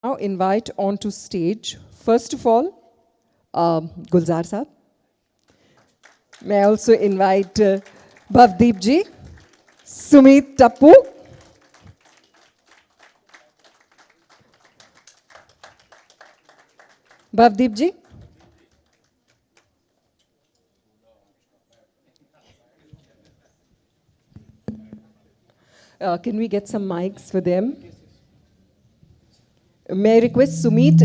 Now invite onto stage, first of all, Gulzar Saab. May I also invite Bhavdeep ji, Sumit Tappu, Bhavdeep ji. Can we get some mics for them? May I request Sumit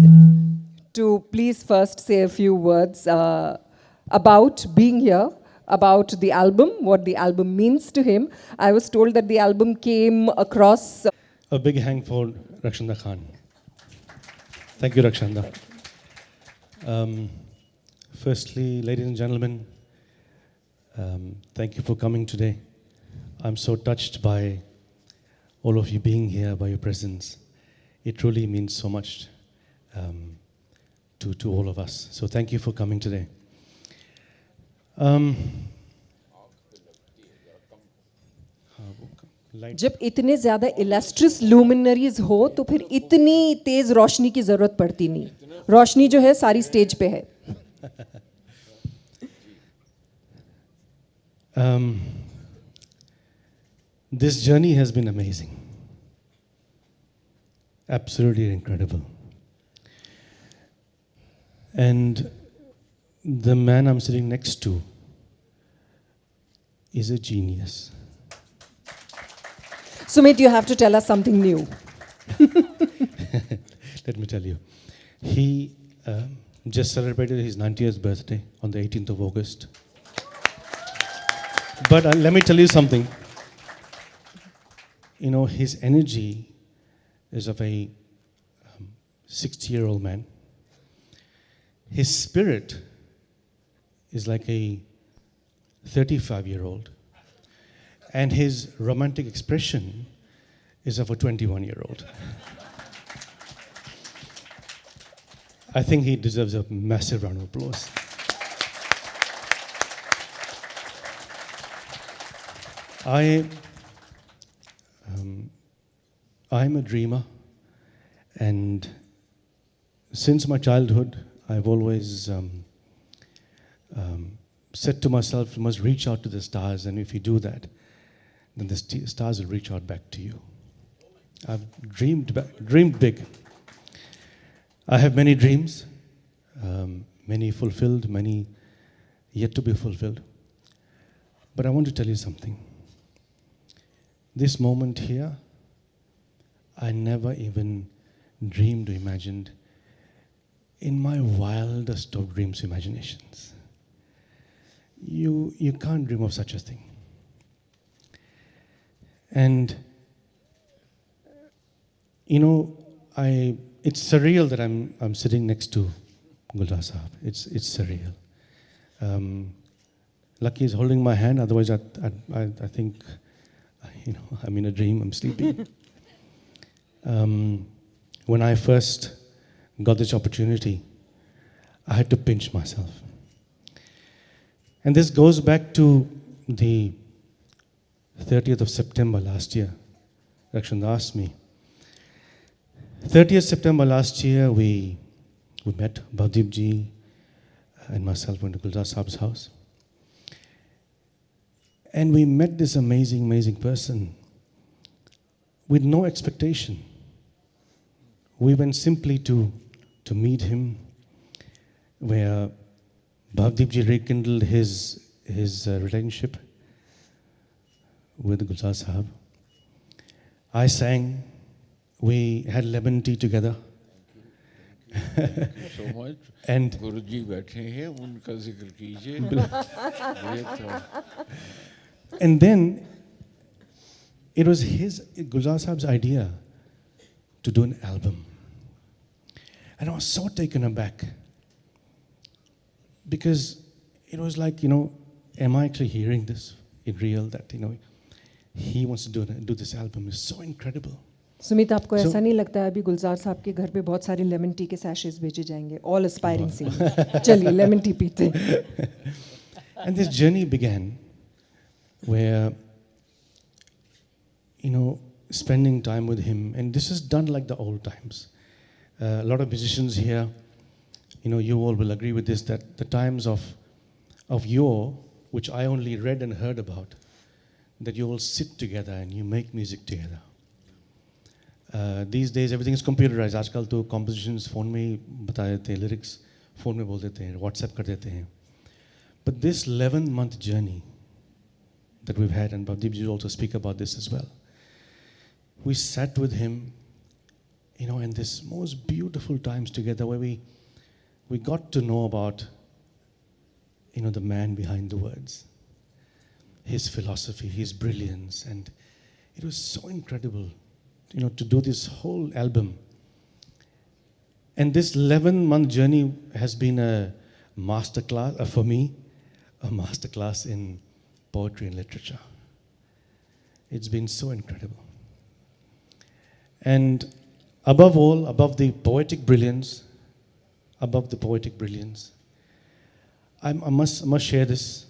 to please first say a few words about being here, about the album, what the album means to him. I was told that the album came across... A big hand for Rakshanda Khan. Thank you, Rakshanda. Firstly, ladies and gentlemen, thank you for coming today. I'm so touched by all of you being here, by your presence. It truly means so much to all of us. So thank you for coming today. जब इतने ज़्यादा illustrious luminaries हो तो फिर इतनी तेज़ रोशनी की ज़रूरत पड़ती नहीं. रोशनी जो है सारी स्टेज पे है. This journey has been amazing. Absolutely incredible. And the man I'm sitting next to is a genius. Sumit, you have to tell us something new. Let me tell you. He just celebrated his 90th birthday on the 18th of August. But let me tell you something. You know, his energy is of a 60-year-old man. His spirit is like a 35-year-old. And his romantic expression is of a 21-year-old. I think he deserves a massive round of applause. I'm a dreamer, and since my childhood, I've always said to myself, you must reach out to the stars, and if you do that, then the stars will reach out back to you. I've dreamed big. I have many dreams, many fulfilled, many yet to be fulfilled. But I want to tell you something. This moment here, I never even dreamed or imagined in my wildest of dreams, imaginations. You can't dream of such a thing. And, you know, it's surreal that I'm sitting next to Gulzar Saab. It's surreal. Lucky is holding my hand, otherwise I think, you know, I'm in a dream, I'm sleeping. When I first got this opportunity, I had to pinch myself. And this goes back to the 30th of September last year. Rakshanda asked me. 30th September last year, we met, Bhavdeep ji and myself went to Gulzar Saab's house. And we met this amazing, amazing person with no expectation. We went simply to meet him, where Bhavdeep ji rekindled his relationship with Gulzar Saab. I sang. We had lemon tea together. Thank you so much. And Guruji बैठे हैं, उनका जिक्र कीजिए. And then it was Gulzar Saab's idea to do an album. And I was so taken aback, because it was like, you know, am I actually hearing this in real, that, you know, he wants to do this album? Is so incredible. Sumit, आपको ऐसा नहीं लगता है अभी गुलजार साहब के घर पे बहुत सारे लेमन टी के सैशेस भेजे जाएंगे? All aspiring singers. चलिए लेमन टी पीते हैं. And this journey began where, you know, spending time with him, and this is done like the old times. A lot of musicians here, you all will agree with this, that the times of yore, which I only read and heard about, that you all sit together and you make music together. These days everything is computerized. आजकल तो compositions phone में ही बता देते हैं, lyrics phone में बोल देते हैं, WhatsApp कर देते हैं. But this 11-month journey that we've had, and Bhavdeep ji will also speak about this as well. We sat with him, in this most beautiful times together where we got to know about, the man behind the words, his philosophy, his brilliance, and it was so incredible, to do this whole album. And this 11-month journey has been a masterclass, for me, a masterclass in poetry and literature. It's been so incredible. And above all, above the poetic brilliance, I must share this.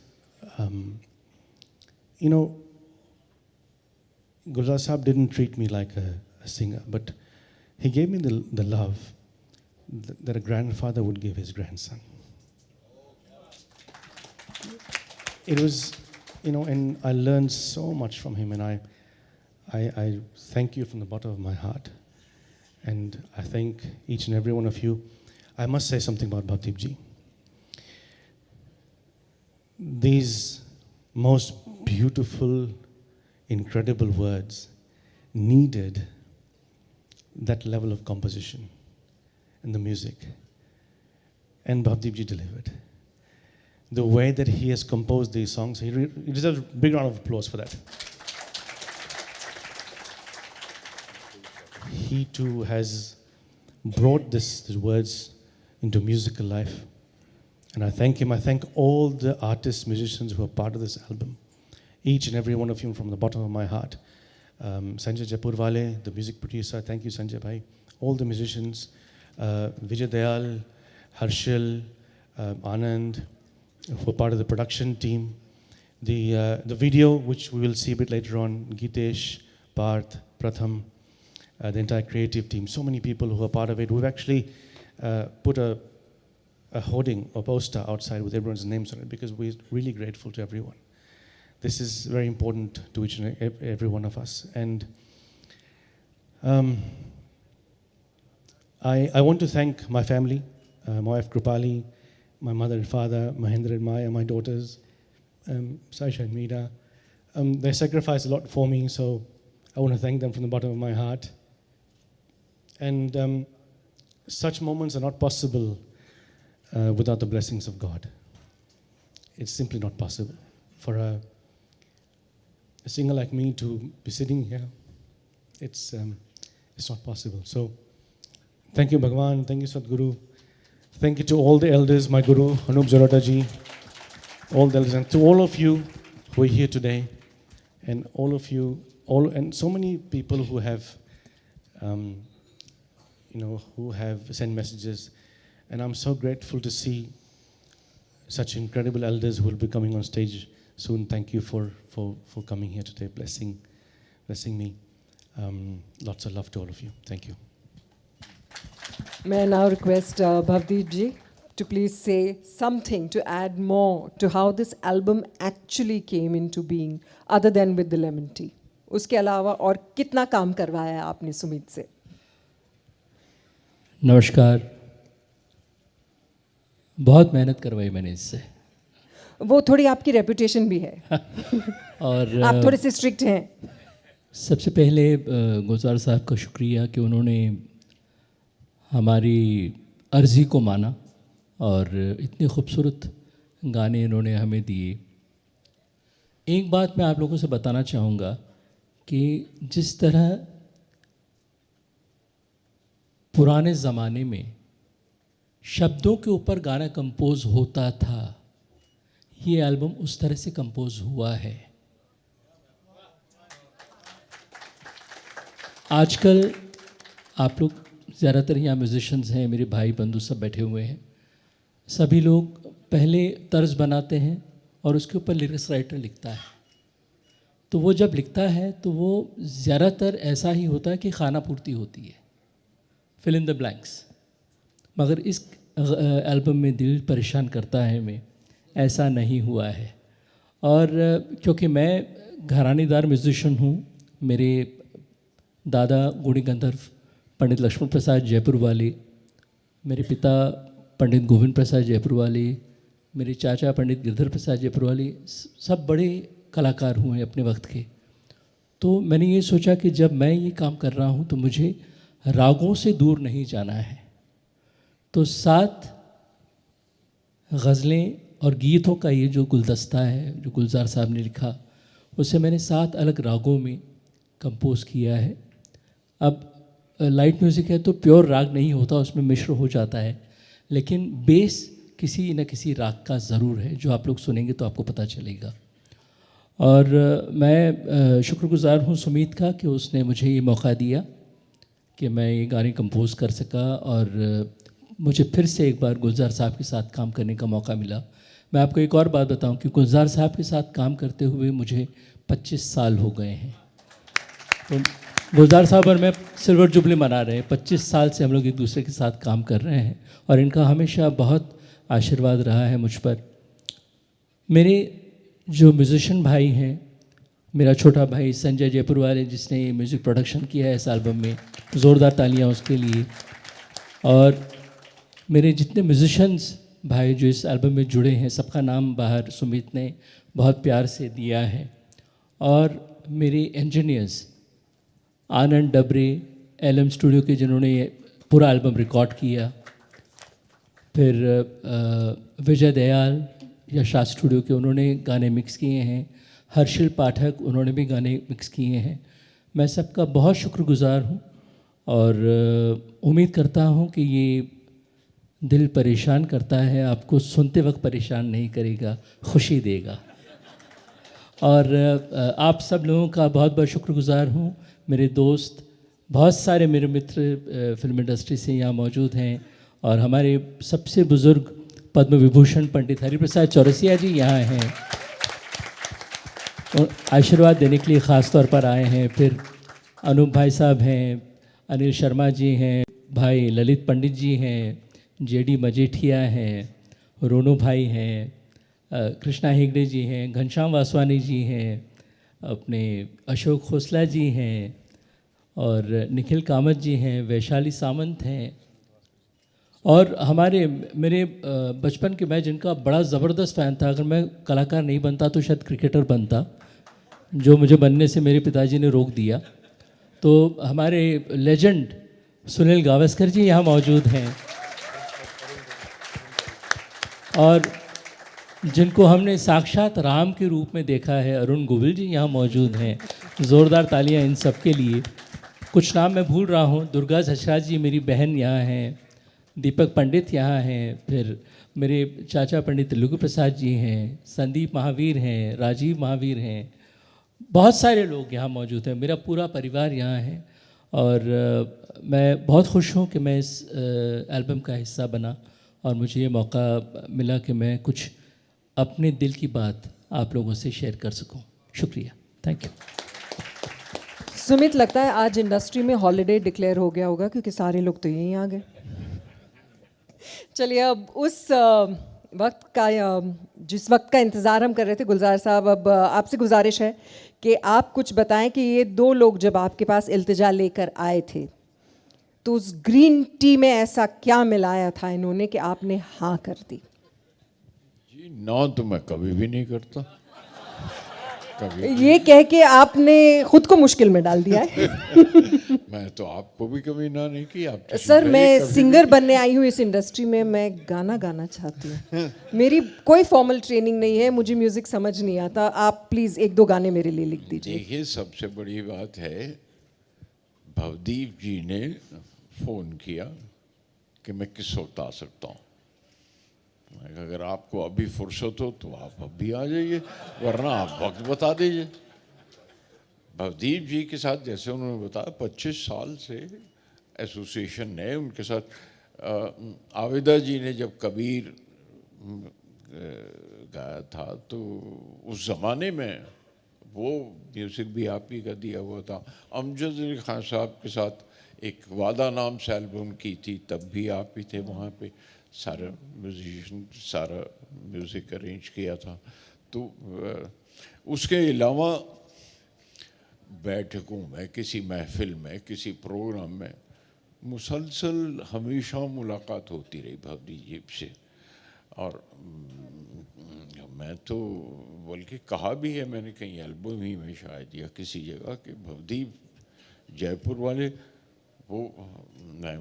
Gulzar Saab didn't treat me like a singer, but he gave me the love that a grandfather would give his grandson. It was, and I learned so much from him, and I thank you from the bottom of my heart. And I thank each and every one of you. I must say something about Bhavdeep ji. These most beautiful, incredible words needed that level of composition in the music. And Bhavdeep ji delivered. The way that he has composed these songs, he deserves a big round of applause for that. He too has brought these words into musical life. And I thank him. I thank all the artists, musicians who are part of this album. Each and every one of you from the bottom of my heart. Sanjay Jaipurwale, the music producer, thank you Sanjay bhai. All the musicians, Vijay Dayal, Harshil, Anand, who are part of the production team. The video, which we will see a bit later on, Gitesh, Parth, Pratham, the entire creative team, so many people who are part of it. We've actually put a hoarding, a poster outside with everyone's names on it because we're really grateful to everyone. This is very important to each and every one of us. And I want to thank my family, my wife Krupali, my mother and father, Mahendra and Maya, my daughters, Saisha and Meera. They sacrificed a lot for me, so I want to thank them from the bottom of my heart. And such moments are not possible without the blessings of God. It's simply not possible for a singer like me to be sitting here. It's not possible. So thank you, Bhagwan. Thank you, Sadhguru. Thank you to all the elders, my Guru, Anup Jalota ji, all the elders, and to all of you who are here today, and all of you, and so many people who have, who have sent messages. And I'm so grateful to see such incredible elders who will be coming on stage soon. Thank you for coming here today, blessing me. Lots of love to all of you. Thank you. May I now request Bhavdeep ji to please say something to add more to how this album actually came into being, other than with the lemon tea. उसके अलावा और कितना काम करवाया है आपने सुमित से? नमस्कार. बहुत मेहनत करवाई मैंने इससे. वो थोड़ी आपकी रेपुटेशन भी है. और आप थोड़े से स्ट्रिक्ट हैं. सबसे पहले गुलजार साहब का शुक्रिया कि उन्होंने हमारी अर्ज़ी को माना और इतने खूबसूरत गाने इन्होंने हमें दिए. एक बात मैं आप लोगों से बताना चाहूँगा कि जिस तरह पुराने ज़माने में शब्दों के ऊपर गाना कंपोज होता था, ये एल्बम उस तरह से कंपोज हुआ है. आजकल आप लोग ज़्यादातर यहाँ म्यूज़िशंस हैं, मेरे भाई बंधु सब बैठे हुए हैं. सभी लोग पहले तर्ज बनाते हैं और उसके ऊपर लिरिक्स राइटर लिखता है. तो वो जब लिखता है तो वो ज़्यादातर ऐसा ही होता है कि खाना पूर्ति होती है. Fill in the blanks. मगर इस एल्बम में दिल परेशान करता है में ऐसा नहीं हुआ है। और क्योंकि मैं घरानेदार म्यूजिशियन हूँ, मेरे दादा गुणी गंधर्व पंडित लक्ष्मण प्रसाद जयपुर वाले, मेरे पिता पंडित गोविंद प्रसाद जयपुर वाले, मेरे चाचा पंडित गिरधर प्रसाद जयपुर वाले, सब बड़े कलाकार हुए हैं अपने वक्त के। तो मैंने ये सोचा कि जब मैं ये काम कर रहा हूँ तो मुझे रागों से दूर नहीं जाना है। तो 7 गज़लें और गीतों का ये जो गुलदस्ता है जो गुलजार साहब ने लिखा, उसे मैंने 7 अलग रागों में कंपोज किया है। अब लाइट म्यूज़िक है तो प्योर राग नहीं होता, उसमें मिश्र हो जाता है, लेकिन बेस किसी न किसी राग का ज़रूर है, जो आप लोग सुनेंगे तो आपको पता चलेगा। और मैं शुक्रगुज़ार हूँ सुमीत का कि उसने मुझे ये मौका दिया कि मैं ये गाने कंपोज़ कर सका और मुझे फिर से एक बार गुलजार साहब के साथ काम करने का मौका मिला। मैं आपको एक और बात बताऊं कि गुलजार साहब के साथ काम करते हुए मुझे 25 साल हो गए हैं। तो गुलजार साहब और मैं सिल्वर जुबली मना रहे हैं, 25 साल से हम लोग एक दूसरे के साथ काम कर रहे हैं और इनका हमेशा बहुत आशीर्वाद रहा है मुझ पर। मेरे जो म्यूज़िशियन भाई हैं, मेरा छोटा भाई संजय जयपुर वाले जिसने म्यूज़िक प्रोडक्शन किया है इस एल्बम में, ज़ोरदार तालियां उसके लिए। और मेरे जितने म्यूज़िशंस भाई जो इस एल्बम में जुड़े हैं, सबका नाम बाहर सुमित ने बहुत प्यार से दिया है। और मेरे इंजीनियर्स आनंद डबरे एलएम स्टूडियो के, जिन्होंने पूरा एल्बम रिकॉर्ड किया, फिर विजय दयाल यशराज स्टूडियो के, उन्होंने गाने मिक्स किए हैं, हर्षिल पाठक उन्होंने भी गाने मिक्स किए हैं। मैं सबका बहुत शुक्रगुज़ार हूँ और उम्मीद करता हूँ कि ये दिल परेशान करता है आपको सुनते वक्त परेशान नहीं करेगा, खुशी देगा। और आप सब लोगों का बहुत बहुत शुक्रगुज़ार हूँ। मेरे दोस्त, बहुत सारे मेरे मित्र फिल्म इंडस्ट्री से यहाँ मौजूद हैं और हमारे सबसे बुज़ुर्ग पद्म विभूषण पंडित हरिप्रसाद चौरसिया जी यहाँ हैं और आशीर्वाद देने के लिए ख़ास तौर पर आए हैं। फिर अनूप भाई साहब हैं, अनिल शर्मा जी हैं, भाई ललित पंडित जी हैं, जेडी मजेठिया हैं, रोनू भाई हैं, कृष्णा हेगड़े जी हैं, घनश्याम वासवानी जी हैं, अपने अशोक खोसला जी हैं और निखिल कामत जी हैं, वैशाली सामंत हैं। और मेरे बचपन के, मैं जिनका बड़ा ज़बरदस्त फ़ैन था, अगर मैं कलाकार नहीं बनता तो शायद क्रिकेटर बनता, जो मुझे बनने से मेरे पिताजी ने रोक दिया। तो हमारे लेजेंड सुनील गावस्कर जी यहाँ मौजूद हैं और जिनको हमने साक्षात राम के रूप में देखा है, अरुण गोविल जी यहाँ मौजूद हैं। ज़ोरदार तालियां इन सब के लिए। कुछ नाम मैं भूल रहा हूँ। दुर्गा झचराज जी मेरी बहन यहाँ हैं, दीपक पंडित यहाँ हैं, फिर मेरे चाचा पंडित त्रिलोकी प्रसाद जी हैं, संदीप महावीर हैं, राजीव महावीर हैं, बहुत सारे लोग यहाँ मौजूद हैं। मेरा पूरा परिवार यहाँ है और मैं बहुत खुश हूँ कि मैं इस एल्बम का हिस्सा बना और मुझे ये मौका मिला कि मैं कुछ अपने दिल की बात आप लोगों से शेयर कर सकूं। शुक्रिया, थैंक यू। सुमित, लगता है आज इंडस्ट्री में हॉलिडे डिक्लेयर हो गया होगा क्योंकि सारे लोग तो यहीं आ गए। चलिए, अब उस वक्त का, जिस वक्त का इंतज़ार हम कर रहे थे गुलजार साहब, अब आपसे गुजारिश है कि आप कुछ बताएं कि ये 2 लोग जब आपके पास इल्तिजा लेकर आए थे तो उस ग्रीन टी में ऐसा क्या मिलाया था इन्होंने कि आपने हाँ कर दी? जी, ना तो मैं कभी भी नहीं करता, कभी ये कह के आपने खुद को मुश्किल में डाल दिया है। मैं तो आपको भी कभी ना नहीं की। आप तो सर, सिंगर ही मैं कभी सिंगर बनने आई हूँ इस इंडस्ट्री में, मैं गाना गाना चाहती हूँ। मेरी कोई फॉर्मल ट्रेनिंग नहीं है, मुझे म्यूज़िक समझ नहीं आता। आप प्लीज़ 1-2 गाने मेरे लिए लिख दीजिए। देखिए, सबसे बड़ी बात है, भवदीप जी ने फ़ोन किया कि मैं किस वक्त आ सकता हूँ। मैं कहा, अगर आपको अभी फुर्सत हो तो आप अभी आ जाइए, वरना आप वक्त बता दीजिए। भवदीप जी के साथ, जैसे उन्होंने बताया, 25 साल से एसोसिएशन है उनके साथ। आविदा जी ने जब कबीर गाया था तो उस ज़माने में वो म्यूज़िक भी आप ही का दिया हुआ था। अमजद अली खान साहब के साथ एक वादा नाम से एल्बम की थी, तब भी आप ही थे वहाँ पे, सारा म्यूजिशियन, सारा म्यूज़िक अरेंज किया था। तो उसके अलावा बैठकों में, किसी महफिल में, किसी प्रोग्राम में मुसलसल हमेशा मुलाकात होती रही भवदीप जी से। और मैं तो बल्कि कहा भी है मैंने कहीं एल्बम ही में शायद या किसी जगह कि भवदीप जयपुर वाले, वो मैं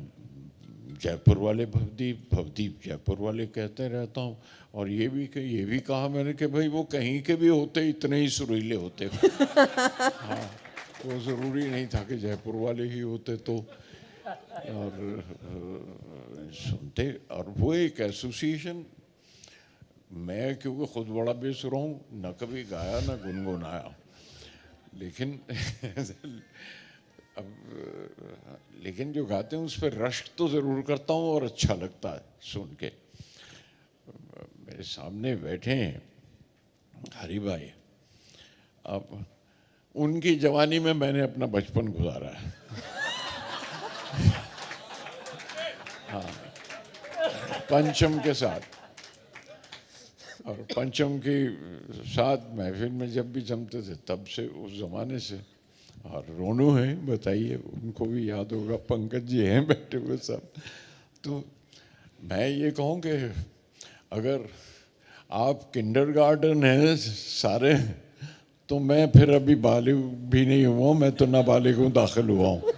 जयपुर वाले भवदीप, भवदीप जयपुर वाले कहते रहता हूँ। और ये भी कहा मैंने कि भाई वो कहीं के भी होते इतने ही सुरीले होते। हाँ, वो ज़रूरी नहीं था कि जयपुर वाले ही होते तो। और सुनते, और वो एक एसोसिएशन, मैं क्योंकि ख़ुद बड़ा बेसुरा हूँ, न कभी गाया न गुनगुनाया, लेकिन अब लेकिन जो गाते हैं उस पर रश्क तो ज़रूर करता हूँ और अच्छा लगता है सुन के। मेरे सामने बैठे हैं हरी भाई, अब उनकी जवानी में मैंने अपना बचपन गुजारा है। हाँ, पंचम के साथ, और पंचम के साथ महफिल में जब भी जमते थे तब से, उस ज़माने से। और रोनू हैं, बताइए, उनको भी याद होगा, पंकज जी हैं बैठे हुए सब। तो मैं ये कहूँ कि अगर आप किंडरगार्टन हैं सारे, तो मैं फिर अभी बालिग भी नहीं हुआ, मैं तो नाबालिग हूँ, दाखिल हुआ हूँ।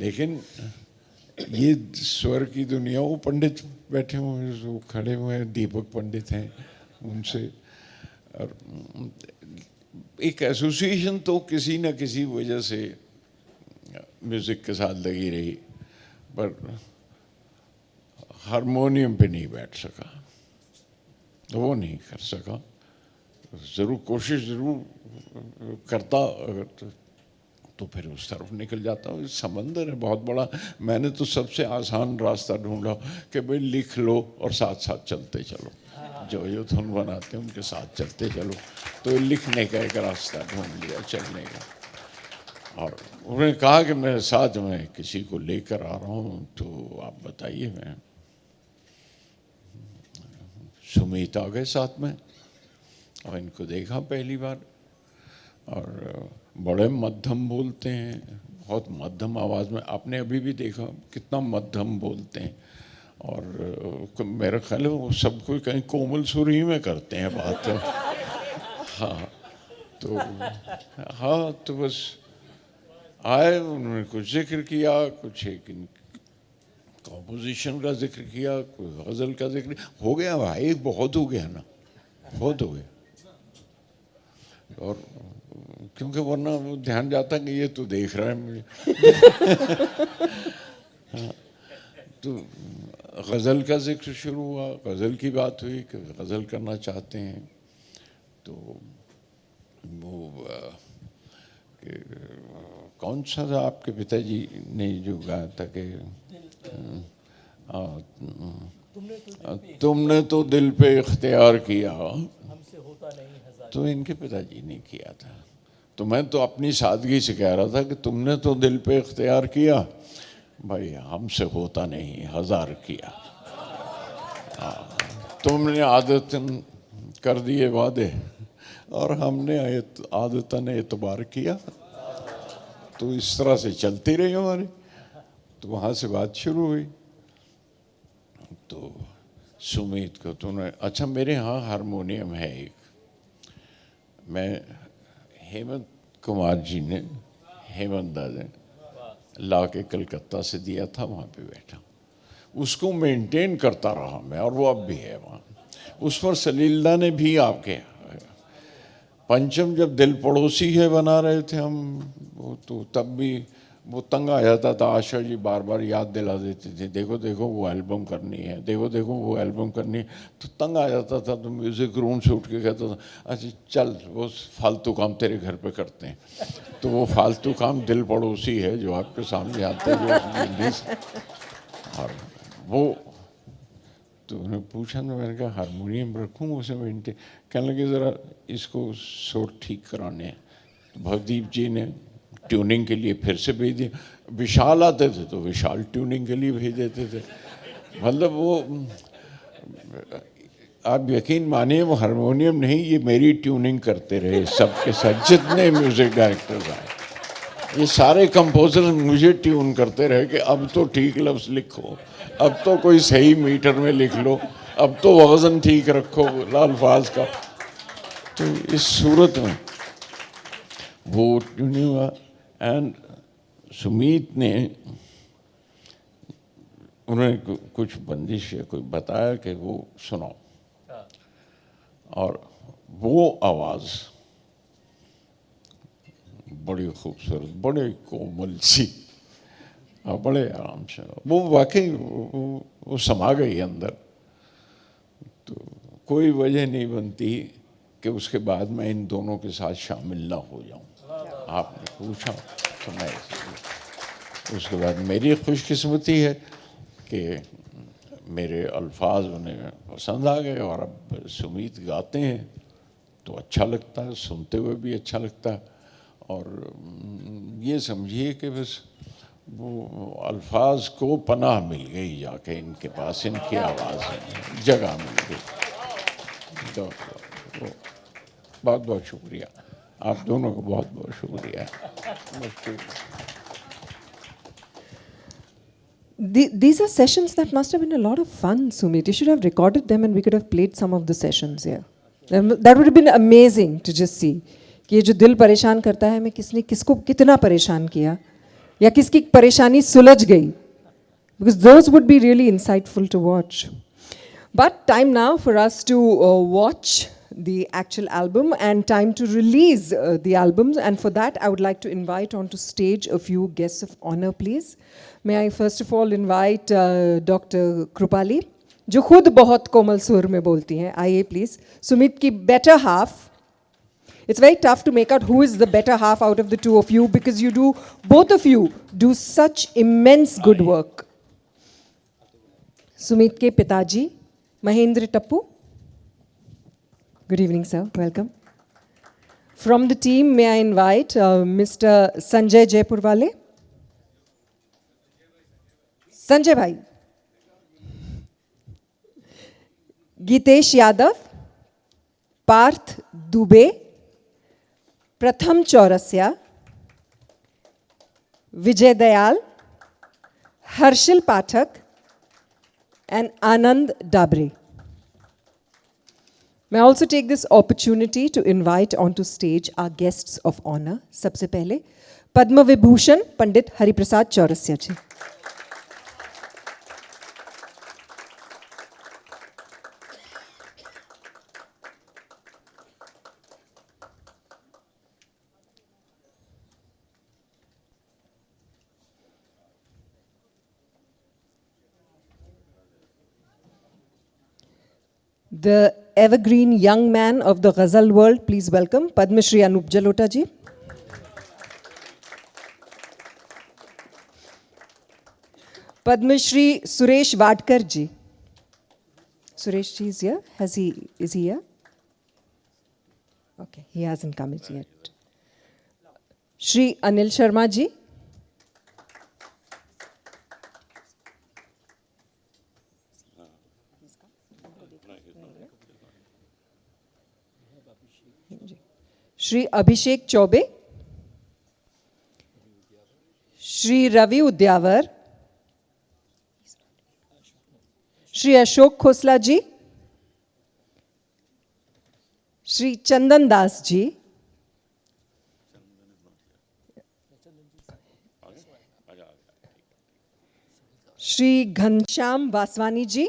लेकिन ये स्वर की दुनिया, वो पंडित बैठे हुए हैं, जो खड़े हुए हैं, दीपक पंडित हैं, उनसे। और एक एसोसिएशन तो किसी न किसी वजह से म्यूज़िक के साथ लगी रही, पर हारमोनियम पे नहीं बैठ सका, वो नहीं कर सका। ज़रूर कोशिश ज़रूर करता अगर तो फिर उस तरफ निकल जाता हूँ। समंदर है बहुत बड़ा। मैंने तो सबसे आसान रास्ता ढूंढा कि भाई लिख लो और साथ साथ चलते चलो, जो धुन बनाते हैं उनके साथ चलते चलो। तो लिखने का एक रास्ता ढूंढ लिया चलने का। और उन्होंने कहा कि मैं साथ में किसी को लेकर आ रहा हूँ, तो आप बताइए। मैं सुमीत आ गए साथ में, और इनको देखा पहली बार, और बड़े मध्यम बोलते हैं, बहुत मध्यम आवाज़ में। आपने अभी भी देखा कितना मध्यम बोलते हैं। और मेरा ख्याल है वो सब कोई कहीं कोमल सुर ही में करते हैं बात। हाँ, तो बस आए, उन्होंने कुछ जिक्र किया, कुछ एक कॉम्पोजिशन का जिक्र किया, कोई गज़ल का जिक्र हो गया। भाई बहुत हो गया ना, बहुत हो गया। और क्योंकि वरना वो ध्यान जाता कि ये तो देख रहा है मुझे। हाँ, तो गज़ल का जिक्र शुरू हुआ, गज़ल की बात हुई कि गज़ल करना चाहते हैं। तो वो कौन सा था आपके पिताजी ने जो गाया था कि तुमने तो दिल पे इख्तियार किया, तो इनके पिताजी ने किया था। तो मैं तो अपनी सादगी से कह रहा था कि तुमने तो दिल पे इख्तियार किया, भाई हमसे होता नहीं हजार किया। तुमने आदतन कर दिए वादे और हमने आदतन एतबार किया। तो इस तरह से चलती रही हमारी। तो वहाँ से बात शुरू हुई। तो सुमीत को तूने, अच्छा मेरे यहाँ हारमोनियम है एक, मैं हेमंत कुमार जी ने, हेमंत दा ने ला के कलकत्ता से दिया था, वहाँ पे बैठा, उसको मेंटेन करता रहा मैं, और वो अब भी है वहाँ। उस पर सलीलदा ने भी आपके पंचम जब दिल पड़ोसी है बना रहे थे हम, वो तो तब भी वो तंग आ जाता था। आशा जी बार बार याद दिला देती थी, देखो देखो वो एल्बम करनी है, देखो देखो वो एल्बम करनी है। तो तंग आ जाता था, तो म्यूज़िक रूम से उठ के कहता था, अच्छा चल वो फालतू काम तेरे घर पे करते हैं। तो वो फालतू काम दिल पड़ोसी है जो आपके सामने आता है, जो और वो तो उन्होंने पूछा, तो मैंने कहा हारमोनियम रखूँ उसे मेंटेन। कहने लगे ज़रा इसको सुर ठीक कराने हैं। तो भवदीप जी ने ट्यूनिंग के लिए फिर से भेज दिया। विशाल आते थे तो विशाल ट्यूनिंग के लिए भेज देते थे। मतलब वो आप यकीन मानिए वो हारमोनियम नहीं, ये मेरी ट्यूनिंग करते रहे सबके साथ, जितने म्यूज़िक डायरेक्टर्स आए ये सारे कंपोजर मुझे ट्यून करते रहे कि अब तो ठीक लफ्ज़ लिखो, अब तो कोई सही मीटर में लिख लो, अब तो वज़न ठीक रखो अल्फाज का। तो इस सूरत में वो ट्यूनिंग हुआ। एंड सुमीत ने उन्होंने कुछ बंदिश या कोई बताया कि वो सुनाओ, और वो आवाज़ बड़ी खूबसूरत, बड़े कोमल सी और बड़े आराम से, वो वाकई वो समा गई अंदर। तो कोई वजह नहीं बनती कि उसके बाद मैं इन दोनों के साथ शामिल ना हो जाऊं। आपने पूछा तो मैं उसके बाद मेरी खुशकिस्मती है कि मेरे अल्फाज उन्हें पसंद आ गए, और अब सुमीत गाते हैं तो अच्छा लगता है, सुनते हुए भी अच्छा लगता है। और ये समझिए कि बस वो अल्फाज को पनाह मिल गई जाके इनके पास, इनकी आवाज़ में जगह मिल गई। तो बहुत बहुत शुक्रिया, आप दोनों को बहुत बहुत शुक्रिया। These are sessions that must have been a lot of fun, Sumit. You should have recorded them and we could have played some of the sessions here. That would have been amazing to just see. कि ये जो दिल परेशान करता है, मैं किसने किसको कितना परेशान किया या किसकी परेशानी सुलझ गई. Because those would be really insightful to watch. But time now for us to watch the actual album and time to release the albums. And for that, I would like to invite onto stage a few guests of honor, please. May I first of all invite Dr. Krupali, जो खुद बहुत कोमल सुर में बोलती हैं. आइए please. Sumit की better half. It's very tough to make out who is the better half out of the two of you because you do, both of you do such immense good work. Sumit ke पिताजी, Mahendra Tappu. Good evening, sir. Welcome. From the team, may I invite Mr. Sanjay Jaipurwale. Sanjay bhai. Gitesh Yadav, Parth Dubey, Pratham Chaurasya, Vijay Dayal, Harshil Pathak, and Anand Dabre. May I also take this opportunity to invite onto stage our guests of honor. सबसे पहले पद्म विभूषण पंडित हरिप्रसाद चौरसिया जी. The evergreen young man of the Ghazal world, please welcome Padma Shri Anup Jalota ji. Padma Shri Suresh Vadkar ji. Suresh ji is here. Is he here? Okay, he hasn't come yet. Shri Anil Sharma ji. Shri Abhishek Choubey, Shri Ravi उद्यावर, Shri Ashok Khosla ji, Shri Chandan Das ji, Shri Ghanshyam Vaswani ji,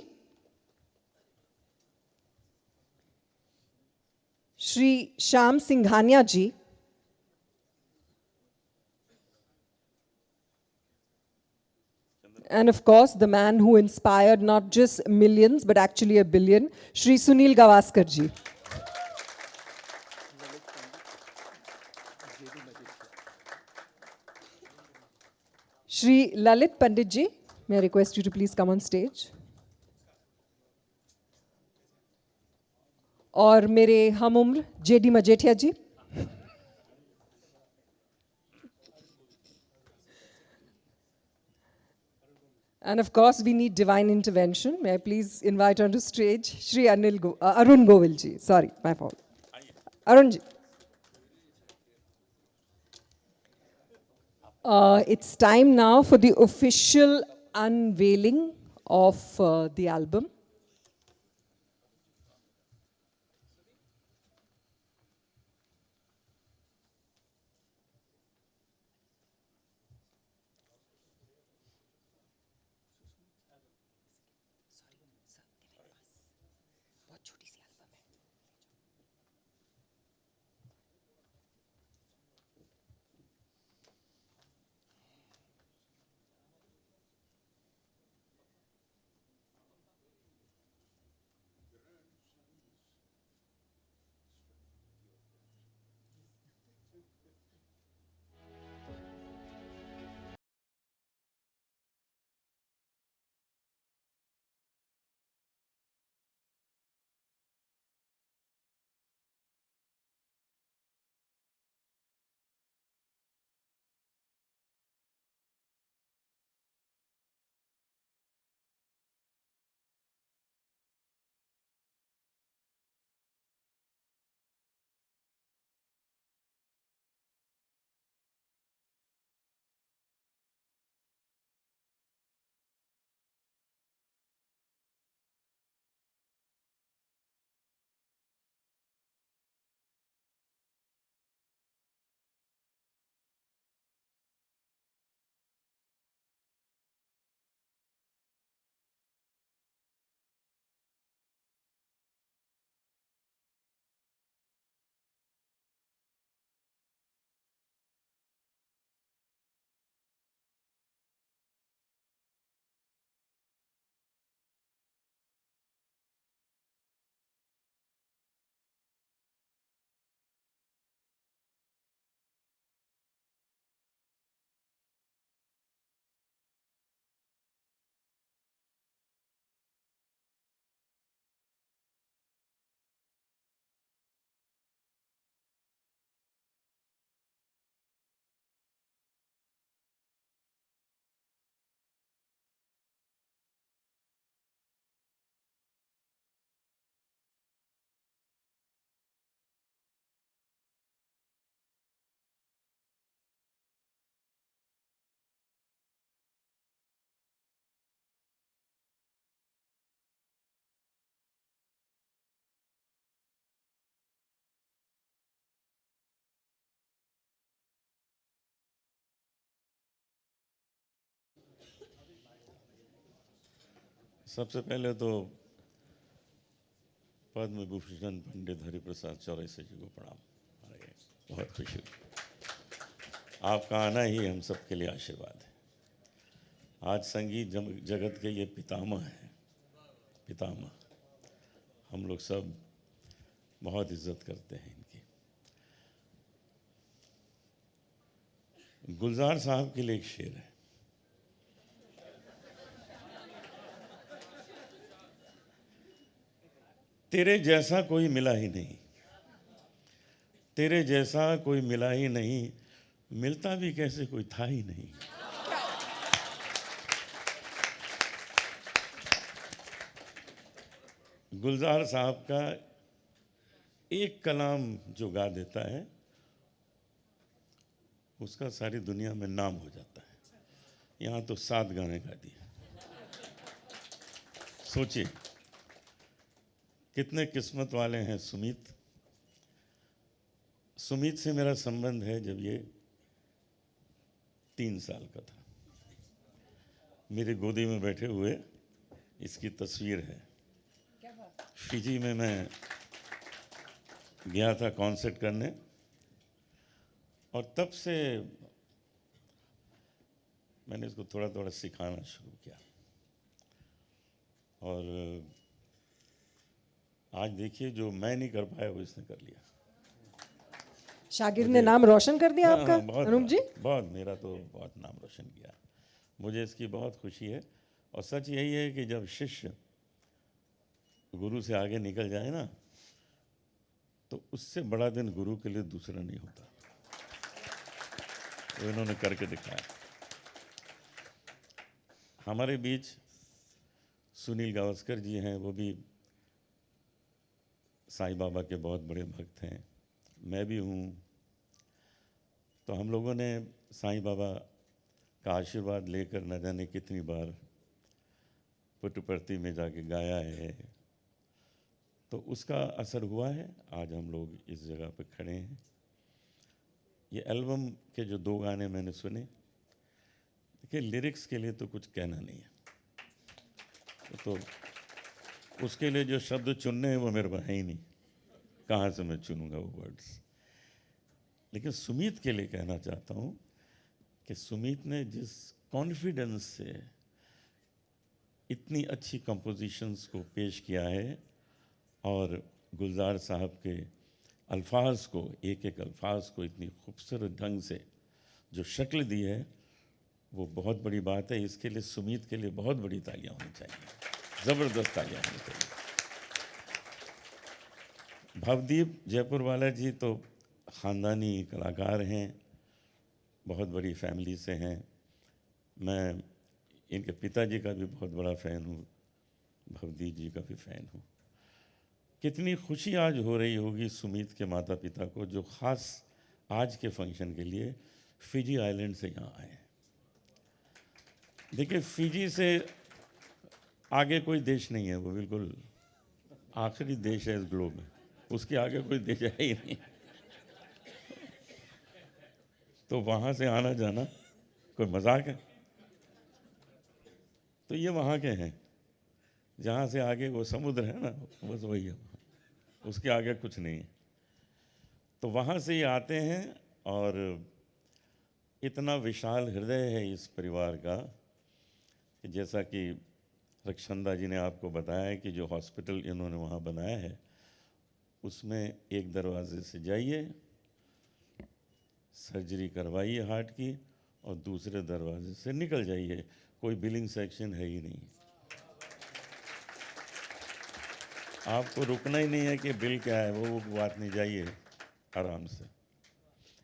Shri Shyam Singhania ji, and of course the man who inspired not just millions but actually a billion, Shri Sunil Gavaskar ji. Shri Lalit Pandit ji, may I request you to please come on stage. और मेरे हम उम्र JD Majethia ji. And of course, we need divine intervention. May I please invite onto stage Shri Arun Govilji. Sorry, my fault. Arunji. It's time now for the official unveiling of the album. सबसे पहले तो पद्म भूषण पंडित हरिप्रसाद चौरसिया जी को प्रणाम। अरे बहुत खुशी हुई, आपका आना ही हम सब के लिए आशीर्वाद है। आज संगीत जगत के ये पितामह हैं, पितामह। हम लोग सब बहुत इज्जत करते हैं इनकी। गुलजार साहब के लिए एक शेर है। तेरे जैसा कोई मिला ही नहीं, तेरे जैसा कोई मिला ही नहीं, मिलता भी कैसे कोई था ही नहीं। गुलजार साहब का एक कलाम जो गा देता है उसका सारी दुनिया में नाम हो जाता है। यहाँ तो 7 गाने गा दिए। सोचिए कितने किस्मत वाले हैं सुमित। सुमित से मेरा संबंध है जब ये 3 साल का था। मेरी गोदी में बैठे हुए इसकी तस्वीर है। फिजी में मैं गया था कॉन्सर्ट करने और तब से मैंने इसको थोड़ा थोड़ा सिखाना शुरू किया और आज देखिए जो मैं नहीं कर पाया वो इसने कर लिया। शागिर्द ने नाम रोशन कर दिया आपका अनूप जी। बहुत, मेरा तो बहुत नाम रोशन किया। मुझे इसकी बहुत खुशी है और सच यही है कि जब शिष्य गुरु से आगे निकल जाए ना तो उससे बड़ा दिन गुरु के लिए दूसरा नहीं होता। वो इन्होंने करके दिखाया। हमारे बीच सुनील गावस्कर जी हैं, वो भी साईं बाबा के बहुत बड़े भक्त हैं, मैं भी हूँ। तो हम लोगों ने साईं बाबा का आशीर्वाद लेकर न जाने कितनी बार पुट्टपर्ती में जाके गाया है, तो उसका असर हुआ है। आज हम लोग इस जगह पर खड़े हैं। ये एल्बम के जो 2 गाने मैंने सुने, देखिए लिरिक्स के लिए तो कुछ कहना नहीं है, तो उसके लिए जो शब्द चुनने हैं वो मेरे पास है ही नहीं, कहाँ से मैं चुनूंगा वो वर्ड्स। लेकिन सुमीत के लिए कहना चाहता हूँ कि सुमीत ने जिस कॉन्फिडेंस से इतनी अच्छी कंपोजिशंस को पेश किया है और गुलजार साहब के अल्फाज को, एक एक अल्फाज को इतनी खूबसूरत ढंग से जो शक्ल दी है, वो बहुत बड़ी बात है। इसके लिए सुमीत के लिए बहुत बड़ी तालियां होनी चाहिए, ज़बरदस्त तालियां होनी चाहिए। भवदीप जयपुर वाला जी तो ख़ानदानी कलाकार हैं, बहुत बड़ी फैमिली से हैं। मैं इनके पिताजी का भी बहुत बड़ा फ़ैन हूँ, भवदीप जी का भी फ़ैन हूँ। कितनी खुशी आज हो रही होगी सुमीत के माता पिता को, जो ख़ास आज के फंक्शन के लिए फिजी आइलैंड से यहाँ आए हैं। देखिए, फिजी से आगे कोई देश नहीं है, वो बिल्कुल आखिरी देश है इस ग्लोब में, उसके आगे कोई देश है ही नहीं। तो वहाँ से आना जाना कोई मजाक है? तो ये वहाँ के हैं, जहाँ से आगे वो समुद्र है ना, बस वही है, उसके आगे कुछ नहीं है। तो वहाँ से ये आते हैं और इतना विशाल हृदय है इस परिवार का कि जैसा कि रक्षंदा जी ने आपको बताया कि जो हॉस्पिटल इन्होंने वहाँ बनाया है, उसमें एक दरवाजे से जाइए, सर्जरी करवाइए हार्ट की, और दूसरे दरवाजे से निकल जाइए, कोई बिलिंग सेक्शन है ही नहीं। आपको रुकना ही नहीं है कि बिल क्या है, वो बात नहीं, जाइए आराम से।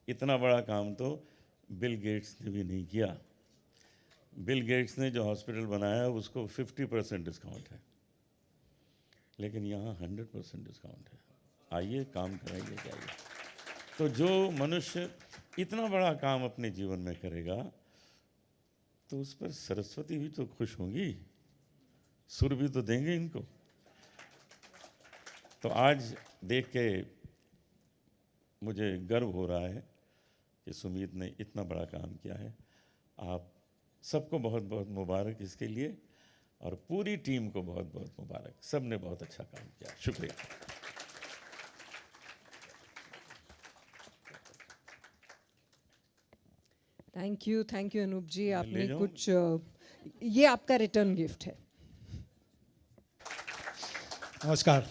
इतना बड़ा काम तो बिल गेट्स ने भी नहीं किया। बिल गेट्स ने जो हॉस्पिटल बनाया उसको 50% डिस्काउंट है, लेकिन यहाँ 100% डिस्काउंट है। आइए, काम कराइए, जाइए। तो जो मनुष्य इतना बड़ा काम अपने जीवन में करेगा, तो उस पर सरस्वती भी तो खुश होंगी, सुर भी तो देंगे इनको। तो आज देख के मुझे गर्व हो रहा है कि सुमीत ने इतना बड़ा काम किया है। आप सबको बहुत बहुत मुबारक इसके लिए, और पूरी टीम को बहुत बहुत मुबारक। सब ने बहुत अच्छा काम किया, शुक्रिया। थैंक यू अनूप जी। ले आपने जाऊं? कुछ ये आपका रिटर्न गिफ्ट है। नमस्कार।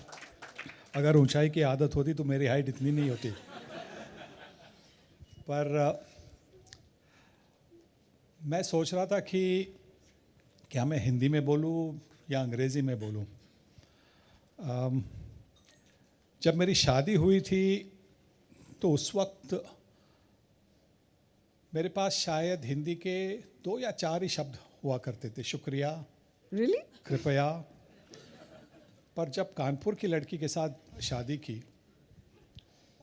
अगर ऊंचाई की आदत होती तो मेरी हाइट इतनी नहीं होती, पर मैं सोच रहा था कि क्या मैं हिंदी में बोलूं या अंग्रेज़ी में बोलूं। जब मेरी शादी हुई थी तो उस वक्त मेरे पास शायद हिंदी के 2 या 4 ही शब्द हुआ करते थे, शुक्रिया, रियली? कृपया। पर जब कानपुर की लड़की के साथ शादी की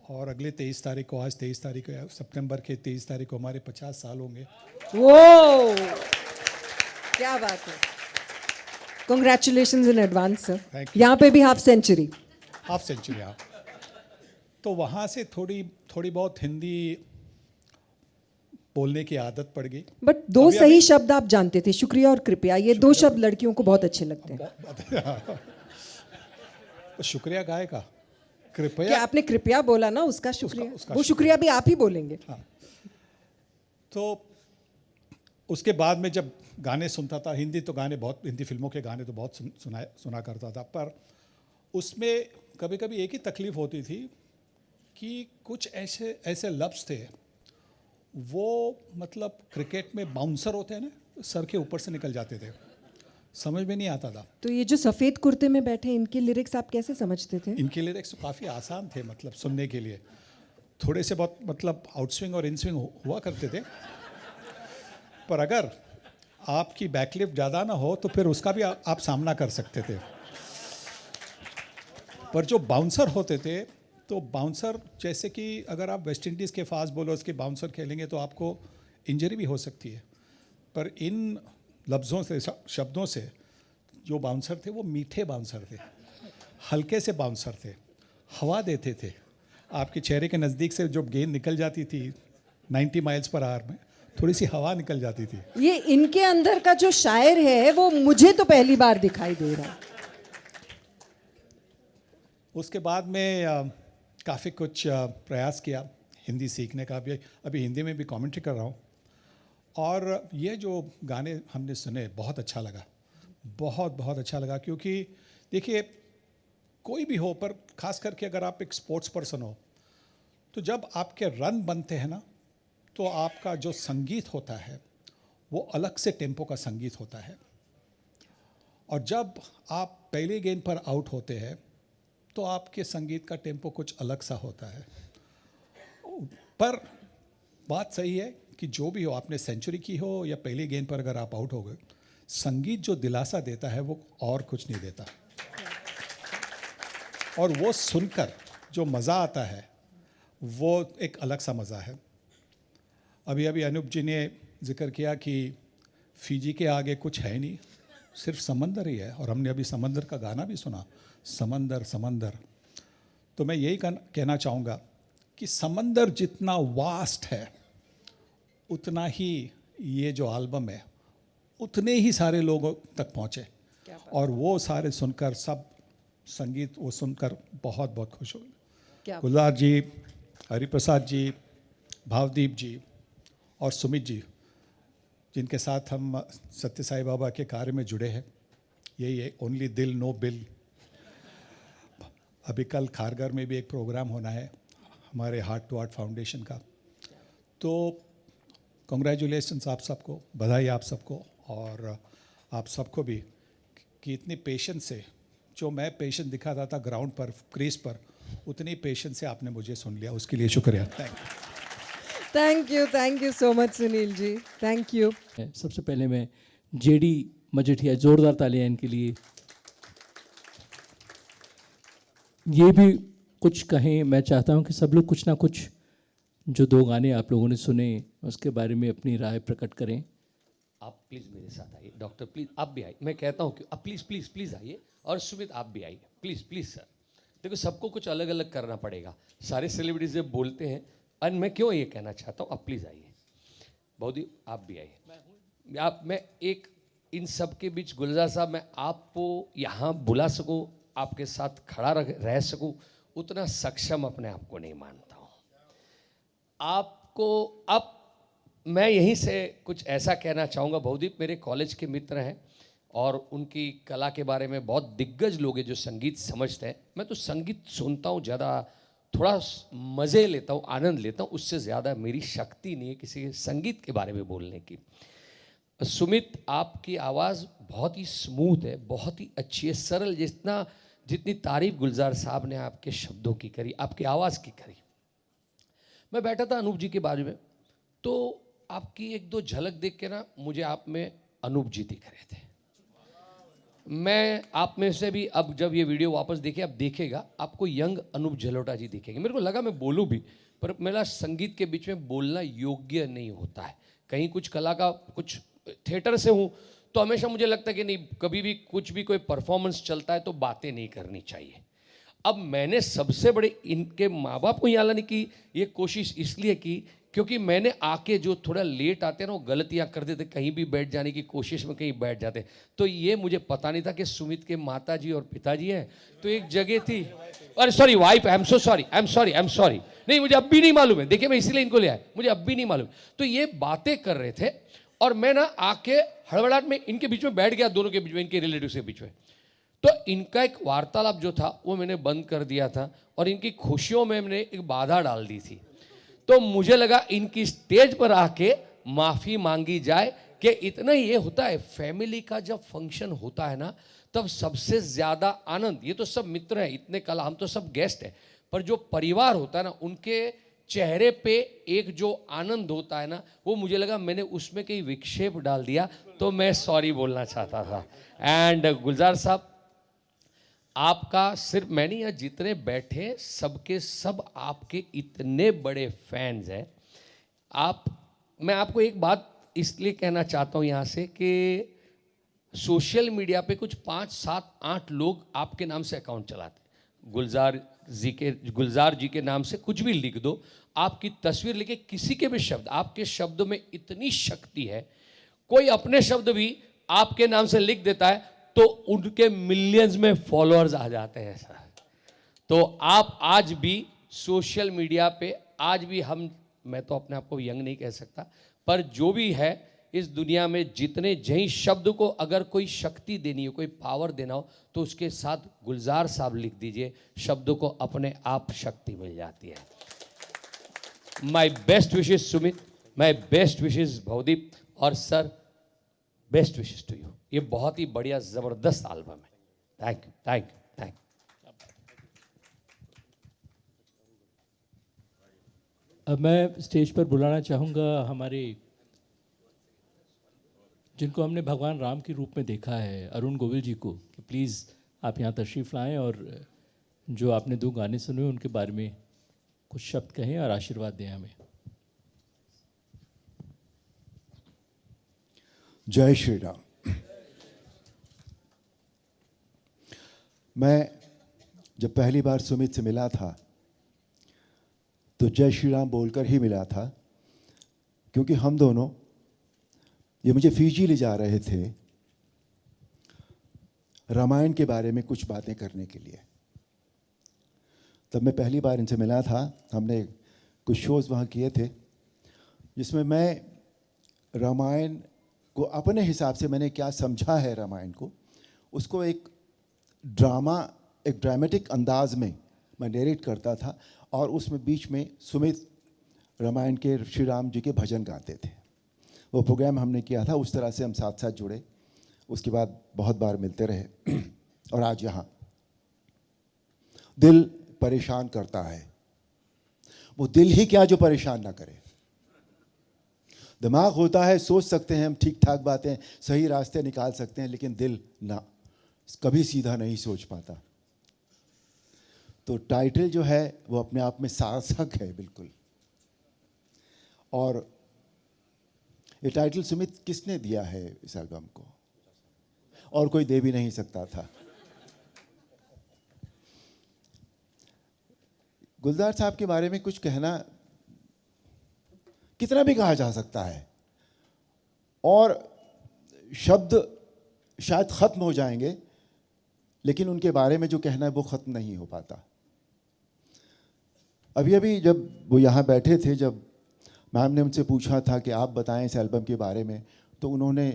और अगले 23 तारीख को, आज 23 तारीख है, सितंबर के 23 तारीख को हमारे 50 साल होंगे। वो क्या बात है। Congratulations in advance, sir. Thank you. यहाँ पे भी हाफ सेंचुरी। हाफ सेंचुरी, हाँ। तो वहाँ से थोड़ी बहुत हिंदी बोलने की आदत पड़ गई। बट 2 सही शब्द आप जानते थे, शुक्रिया और कृपया। ये 2 शब्द लड़कियों को बहुत अच्छे लगते हैं। तो शुक्रिया गाय का, क्या कृपया। आपने कृपया बोला ना, उसका शुक्रिया, उसका वो शुक्रिया भी आप ही बोलेंगे। हाँ। तो उसके बाद में जब गाने सुनता था, हिंदी फिल्मों के गाने तो बहुत सुना करता था, पर उसमें कभी कभी एक ही तकलीफ होती थी कि कुछ ऐसे लफ्ज़ थे, वो मतलब क्रिकेट में बाउंसर होते हैं ना, सर के ऊपर से निकल जाते थे, समझ में नहीं आता था। तो ये जो सफ़ेद कुर्ते में बैठे, इनके लिरिक्स आप कैसे समझते थे? इनके लिरिक्स काफ़ी आसान थे, मतलब सुनने के लिए थोड़े से बहुत मतलब आउटस्विंग और इनस्विंग हुआ करते थे, पर अगर आपकी बैकलिफ्ट ज़्यादा ना हो तो फिर उसका भी आप सामना कर सकते थे। पर जो बाउंसर होते थे, तो बाउंसर जैसे कि अगर आप वेस्ट इंडीज़ के फास्ट बॉलर्स के बाउंसर खेलेंगे तो आपको इंजरी भी हो सकती है। पर इन लफ्ज़ों से, शब्दों से, जो बाउंसर थे वो मीठे बाउंसर थे, हल्के से बाउंसर थे, हवा देते थे। आपके चेहरे के नज़दीक से जब गेंद निकल जाती थी 90 माइल्स पर आवर में, थोड़ी सी हवा निकल जाती थी। ये इनके अंदर का जो शायर है वो मुझे तो पहली बार दिखाई दे रहा है। उसके बाद में काफ़ी कुछ प्रयास किया हिंदी सीखने का। अभी हिंदी में भी कमेंट्री कर रहा हूँ। और ये जो गाने हमने सुने बहुत अच्छा लगा, बहुत बहुत अच्छा लगा। क्योंकि देखिए, कोई भी हो, पर ख़ास करके अगर आप एक स्पोर्ट्स पर्सन हो, तो जब आपके रन बनते हैं ना, तो आपका जो संगीत होता है वो अलग से टेम्पो का संगीत होता है। और जब आप पहली गेंद पर आउट होते हैं तो आपके संगीत का टेम्पो कुछ अलग सा होता है। पर बात सही है कि जो भी हो, आपने सेंचुरी की हो या पहली गेंद पर अगर आप आउट हो गए, संगीत जो दिलासा देता है वो और कुछ नहीं देता। और वो सुनकर जो मज़ा आता है वो एक अलग सा मज़ा है। अभी अभी अनूप जी ने जिक्र किया कि फिजी के आगे कुछ है नहीं, सिर्फ समंदर ही है। और हमने अभी समंदर का गाना भी सुना, समंदर समंदर। तो मैं यही कहना चाहूँगा कि समंदर जितना वास्ट है, उतना ही ये जो एल्बम है उतने ही सारे लोगों तक पहुँचे। और वो सारे सुनकर, सब संगीत वो सुनकर बहुत बहुत खुश हो गए। गुलजार जी, हरिप्रसाद जी, भावदीप जी और सुमित जी, जिनके साथ हम सत्य साई बाबा के कार्य में जुड़े हैं। यही है ओनली दिल नो बिल। अभी कल खारगर में भी एक प्रोग्राम होना है हमारे हार्ट टू हार्ट फाउंडेशन का। तो कॉन्ग्रेचुलेशंस आप सबको, बधाई आप सबको। और आप सबको भी कि इतनी पेशेंस से, जो मैं पेशेंस दिखाता था ग्राउंड पर, क्रीज पर, उतनी पेशेंस से आपने मुझे सुन लिया, उसके लिए शुक्रिया। Thank you so much Sunil ji, thank you. सबसे पहले मैं जेडी मजीठिया, जोरदार तालियां इनके लिए। ये भी कुछ कहें, मैं चाहता हूं कि सब लोग कुछ ना कुछ, जो 2 गाने आप लोगों ने सुने उसके बारे में अपनी राय प्रकट करें। आप प्लीज़ मेरे साथ आइए, डॉक्टर प्लीज़ आप भी आइए। मैं कहता हूँ कि आप प्लीज़ प्लीज़ प्लीज़ आइए, और सुमित आप भी आइए, प्लीज़ प्लीज़ सर। देखो, सबको कुछ अलग अलग करना पड़ेगा। सारे सेलिब्रिटीज जब बोलते हैं, और मैं क्यों ये कहना चाहता हूँ, आप प्लीज़ आइए। बहुत आप भी आइए। मैं एक इन सब के बीच, गुलजार साहब, मैं आपको यहाँ बुला सकूँ, आपके साथ खड़ा रह सकूँ, उतना सक्षम अपने आप को नहीं मानता हूँ। आपको अब मैं यहीं से कुछ ऐसा कहना चाहूँगा। भवदीप मेरे कॉलेज के मित्र हैं और उनकी कला के बारे में बहुत दिग्गज लोग हैं जो संगीत समझते हैं। मैं तो संगीत सुनता हूँ, ज़्यादा थोड़ा मज़े लेता हूँ, आनंद लेता हूँ, उससे ज़्यादा मेरी शक्ति नहीं है किसी संगीत के बारे में बोलने की। सुमित, आपकी आवाज़ बहुत ही स्मूथ है, बहुत ही अच्छी है, सरल। जितनी तारीफ गुलजार साहब ने आपके शब्दों की करी, आपकी आवाज़ की करी। मैं बैठा था अनूप जी के बारे में, तो आपकी 1-2 झलक देख के ना मुझे आप में अनूप जी दिख रहे थे। मैं आप में से भी, अब जब ये वीडियो वापस देखे, अब देखेगा, आपको यंग अनूप जलोटा जी दिखेंगे। मेरे को लगा मैं बोलूँ भी, पर मेरा संगीत के बीच में बोलना योग्य नहीं होता है। कहीं कुछ कला का, कुछ थिएटर से हूँ, तो हमेशा मुझे लगता है कि नहीं, कभी भी कुछ भी कोई परफॉर्मेंस चलता है तो बातें नहीं करनी चाहिए। अब मैंने सबसे बड़े इनके माँ बाप को यहाँ लाने की ये कोशिश इसलिए की, क्योंकि मैंने आके, जो थोड़ा लेट आते हैं ना, वो गलतियाँ कर देते, कहीं भी बैठ जाने की कोशिश में कहीं बैठ जाते। तो ये मुझे पता नहीं था कि सुमित के माताजी और पिताजी हैं। तो एक जगह थी, अरे sorry wife, I am sorry, नहीं मुझे अब भी नहीं मालूम है। देखिए, मैं इसीलिए इनको ले आया, मुझे अब भी नहीं मालूम। तो ये बातें कर रहे थे और मैं ना आके हड़बड़ाहट में इनके बीच में बैठ गया, दोनों के बीच में, इनके रिलेटिव्स के बीच में। तो इनका एक वार्तालाप जो था वो मैंने बंद कर दिया था और इनकी खुशियों में मैंने एक बाधा डाल दी थी। तो मुझे लगा इनकी स्टेज पर आके माफ़ी मांगी जाए कि इतना ही ये होता है, फैमिली का जब फंक्शन होता है ना, तब सबसे ज़्यादा आनंद, ये तो सब मित्र हैं, इतने कला, हम तो सब गेस्ट हैं, पर जो परिवार होता है ना, उनके चेहरे पे एक जो आनंद होता है ना, वो मुझे लगा मैंने उसमें कहीं विक्षेप डाल दिया, तो मैं सॉरी बोलना चाहता था। एंड गुलजार साहब, आपका सिर्फ मैं नहीं, यहाँ जितने बैठे सबके सब आपके इतने बड़े फैंस हैं। मैं आपको एक बात इसलिए कहना चाहता हूँ यहाँ से कि सोशल मीडिया पे कुछ 5, 7, 8 लोग आपके नाम से अकाउंट चलाते हैं। गुलजार जी के नाम से कुछ भी लिख दो, आपकी तस्वीर लिखे, किसी के भी शब्द, आपके शब्दों में इतनी शक्ति है। कोई अपने शब्द भी आपके नाम से लिख देता है तो उनके मिलियंस में फॉलोअर्स आ जाते हैं सर। तो आप आज भी सोशल मीडिया पे, आज भी मैं तो अपने आप को यंग नहीं कह सकता, पर जो भी है इस दुनिया में जितने जहीं शब्द को अगर कोई शक्ति देनी हो, कोई पावर देना हो, तो उसके साथ गुलजार साहब लिख दीजिए, शब्दों को अपने आप शक्ति मिल जाती है। My best wishes Sumit, my best wishes Bhavdeep, और sir best wishes to you. ये बहुत ही बढ़िया ज़बरदस्त एल्बम है। Thank you, thank you, thank you. अब मैं स्टेज पर बुलाना चाहूँगा हमारे, जिनको हमने भगवान राम के रूप में देखा है, अरुण गोविल जी को, कि प्लीज़ आप यहाँ तशरीफ़ लाएं और जो आपने 2 गाने सुने उनके बारे में कुछ शब्द कहें और आशीर्वाद दें हमें। जय श्री राम। मैं जब पहली बार सुमित से मिला था तो जय श्री राम बोलकर ही मिला था, क्योंकि हम दोनों, ये मुझे फिजी ले जा रहे थे रामायण के बारे में कुछ बातें करने के लिए। तब मैं पहली बार इनसे मिला था। हमने कुछ शोज़ वहाँ किए थे जिसमें मैं रामायण को अपने हिसाब से मैंने क्या समझा है रामायण को, उसको एक ड्रामेटिक अंदाज में मैं नरेट करता था, और उसमें बीच में सुमित रामायण के श्री राम जी के भजन गाते थे। वो प्रोग्राम हमने किया था, उस तरह से हम साथ साथ जुड़े। उसके बाद बहुत बार मिलते रहे और आज यहाँ दिल परेशान करता है। वो दिल ही क्या जो परेशान ना करे। दिमाग होता है, सोच सकते हैं हम ठीक ठाक बातें, सही रास्ते निकाल सकते हैं, लेकिन दिल ना, कभी सीधा नहीं सोच पाता। तो टाइटल जो है वो अपने आप में सार्थक है बिल्कुल। और ये टाइटल सुमित किसने दिया है इस एल्बम को? और कोई दे भी नहीं सकता था। गुलजार साहब के बारे में कुछ कहना, कितना भी कहा जा सकता है, और शब्द शायद ख़त्म हो जाएंगे, लेकिन उनके बारे में जो कहना है वो ख़त्म नहीं हो पाता। अभी अभी जब वो यहाँ बैठे थे, जब मैम ने उनसे पूछा था कि आप बताएं इस एल्बम के बारे में, तो उन्होंने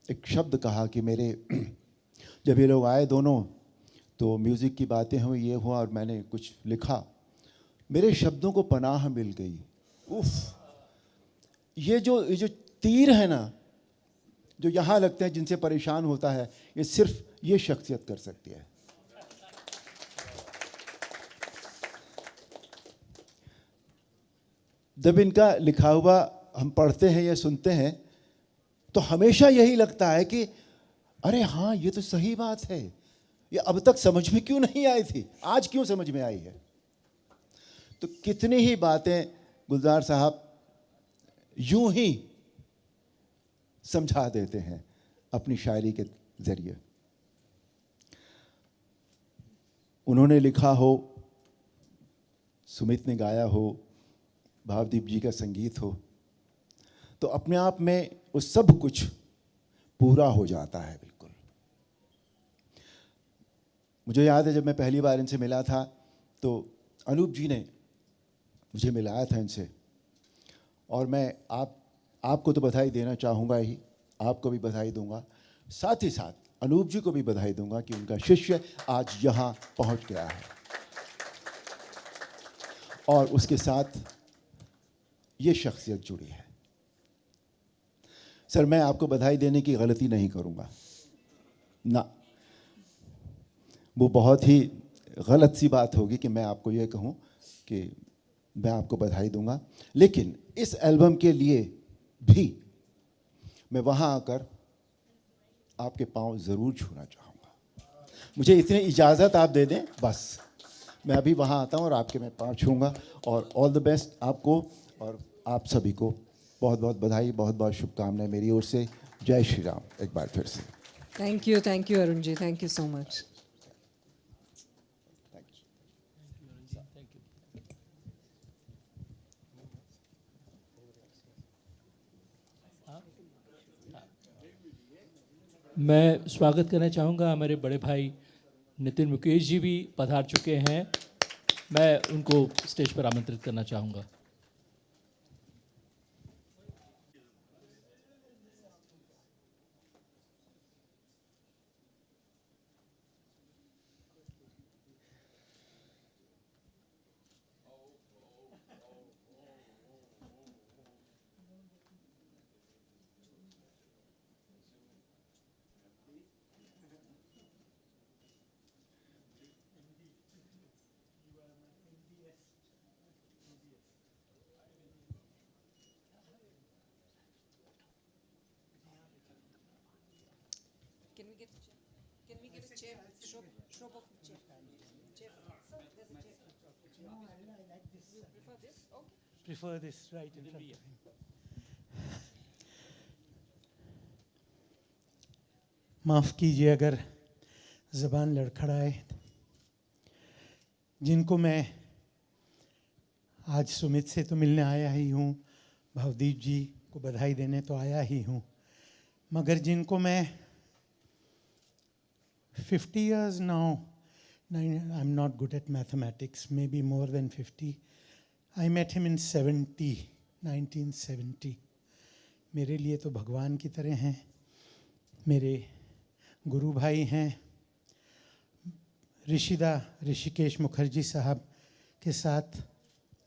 एक शब्द कहा कि मेरे जब ये लोग आए दोनों, तो म्यूज़िक की बातें हुई, ये हुआ, और मैंने कुछ लिखा, मेरे शब्दों को पनाह मिल गई। उफ़, ये जो तीर है ना, जो यहाँ लगते हैं, जिनसे परेशान होता है, ये सिर्फ ये शख्सियत कर सकती है। जब इनका लिखा हुआ हम पढ़ते हैं या सुनते हैं तो हमेशा यही लगता है कि अरे हाँ, ये तो सही बात है, ये अब तक समझ में क्यों नहीं आई थी, आज क्यों समझ में आई है। तो कितनी ही बातें गुलजार साहब यूं ही समझा देते हैं अपनी शायरी के ज़रिए। उन्होंने लिखा हो, सुमित ने गाया हो, भावदीप जी का संगीत हो, तो अपने आप में वो सब कुछ पूरा हो जाता है बिल्कुल। मुझे याद है जब मैं पहली बार इनसे मिला था तो अनूप जी ने मुझे मिलाया था इनसे, और मैं आपको तो बधाई देना चाहूँगा ही, आपको भी बधाई दूंगा, साथ ही साथ अनूप जी को भी बधाई दूंगा कि उनका शिष्य आज यहाँ पहुँच गया है, और उसके साथ ये शख्सियत जुड़ी है। सर, मैं आपको बधाई देने की गलती नहीं करूँगा ना, वो बहुत ही गलत सी बात होगी कि मैं आपको ये कहूँ कि मैं आपको बधाई दूंगा, लेकिन इस एल्बम के लिए भी मैं वहाँ आकर आपके पाँव ज़रूर छूना चाहूँगा। मुझे इतनी इजाज़त आप दे दें बस, मैं अभी वहाँ आता हूँ और आपके मैं पाँव छूँगा। और ऑल द बेस्ट आपको और आप सभी को बहुत बहुत बधाई, बहुत बहुत शुभकामनाएं मेरी ओर से। जय श्री राम एक बार फिर से। Thank you, Arun ji. Thank you so much. मैं स्वागत करना चाहूँगा, हमारे बड़े भाई नितिन मुकेश जी भी पधार चुके हैं, मैं उनको स्टेज पर आमंत्रित करना चाहूँगा। Can we get a chair? Show of chair. Chair. Sir, there's a chair. You prefer this? Okay. Prefer this right in front of him. माफ़ कीजिए अगर ज़बान लड़खड़ाए। जिनको मैं आज सुमित से तो मिलने आया ही हूँ, भवदीप जी को बधाई देने तो आया ही हूँ, मगर जिनको मैं 50 years now, I'm not good at mathematics, maybe more than 50. I met him in 1970. मेरे लिए तो भगवान की तरह हैं, मेरे गुरु भाई हैं। ऋषिकेश मुखर्जी साहब के साथ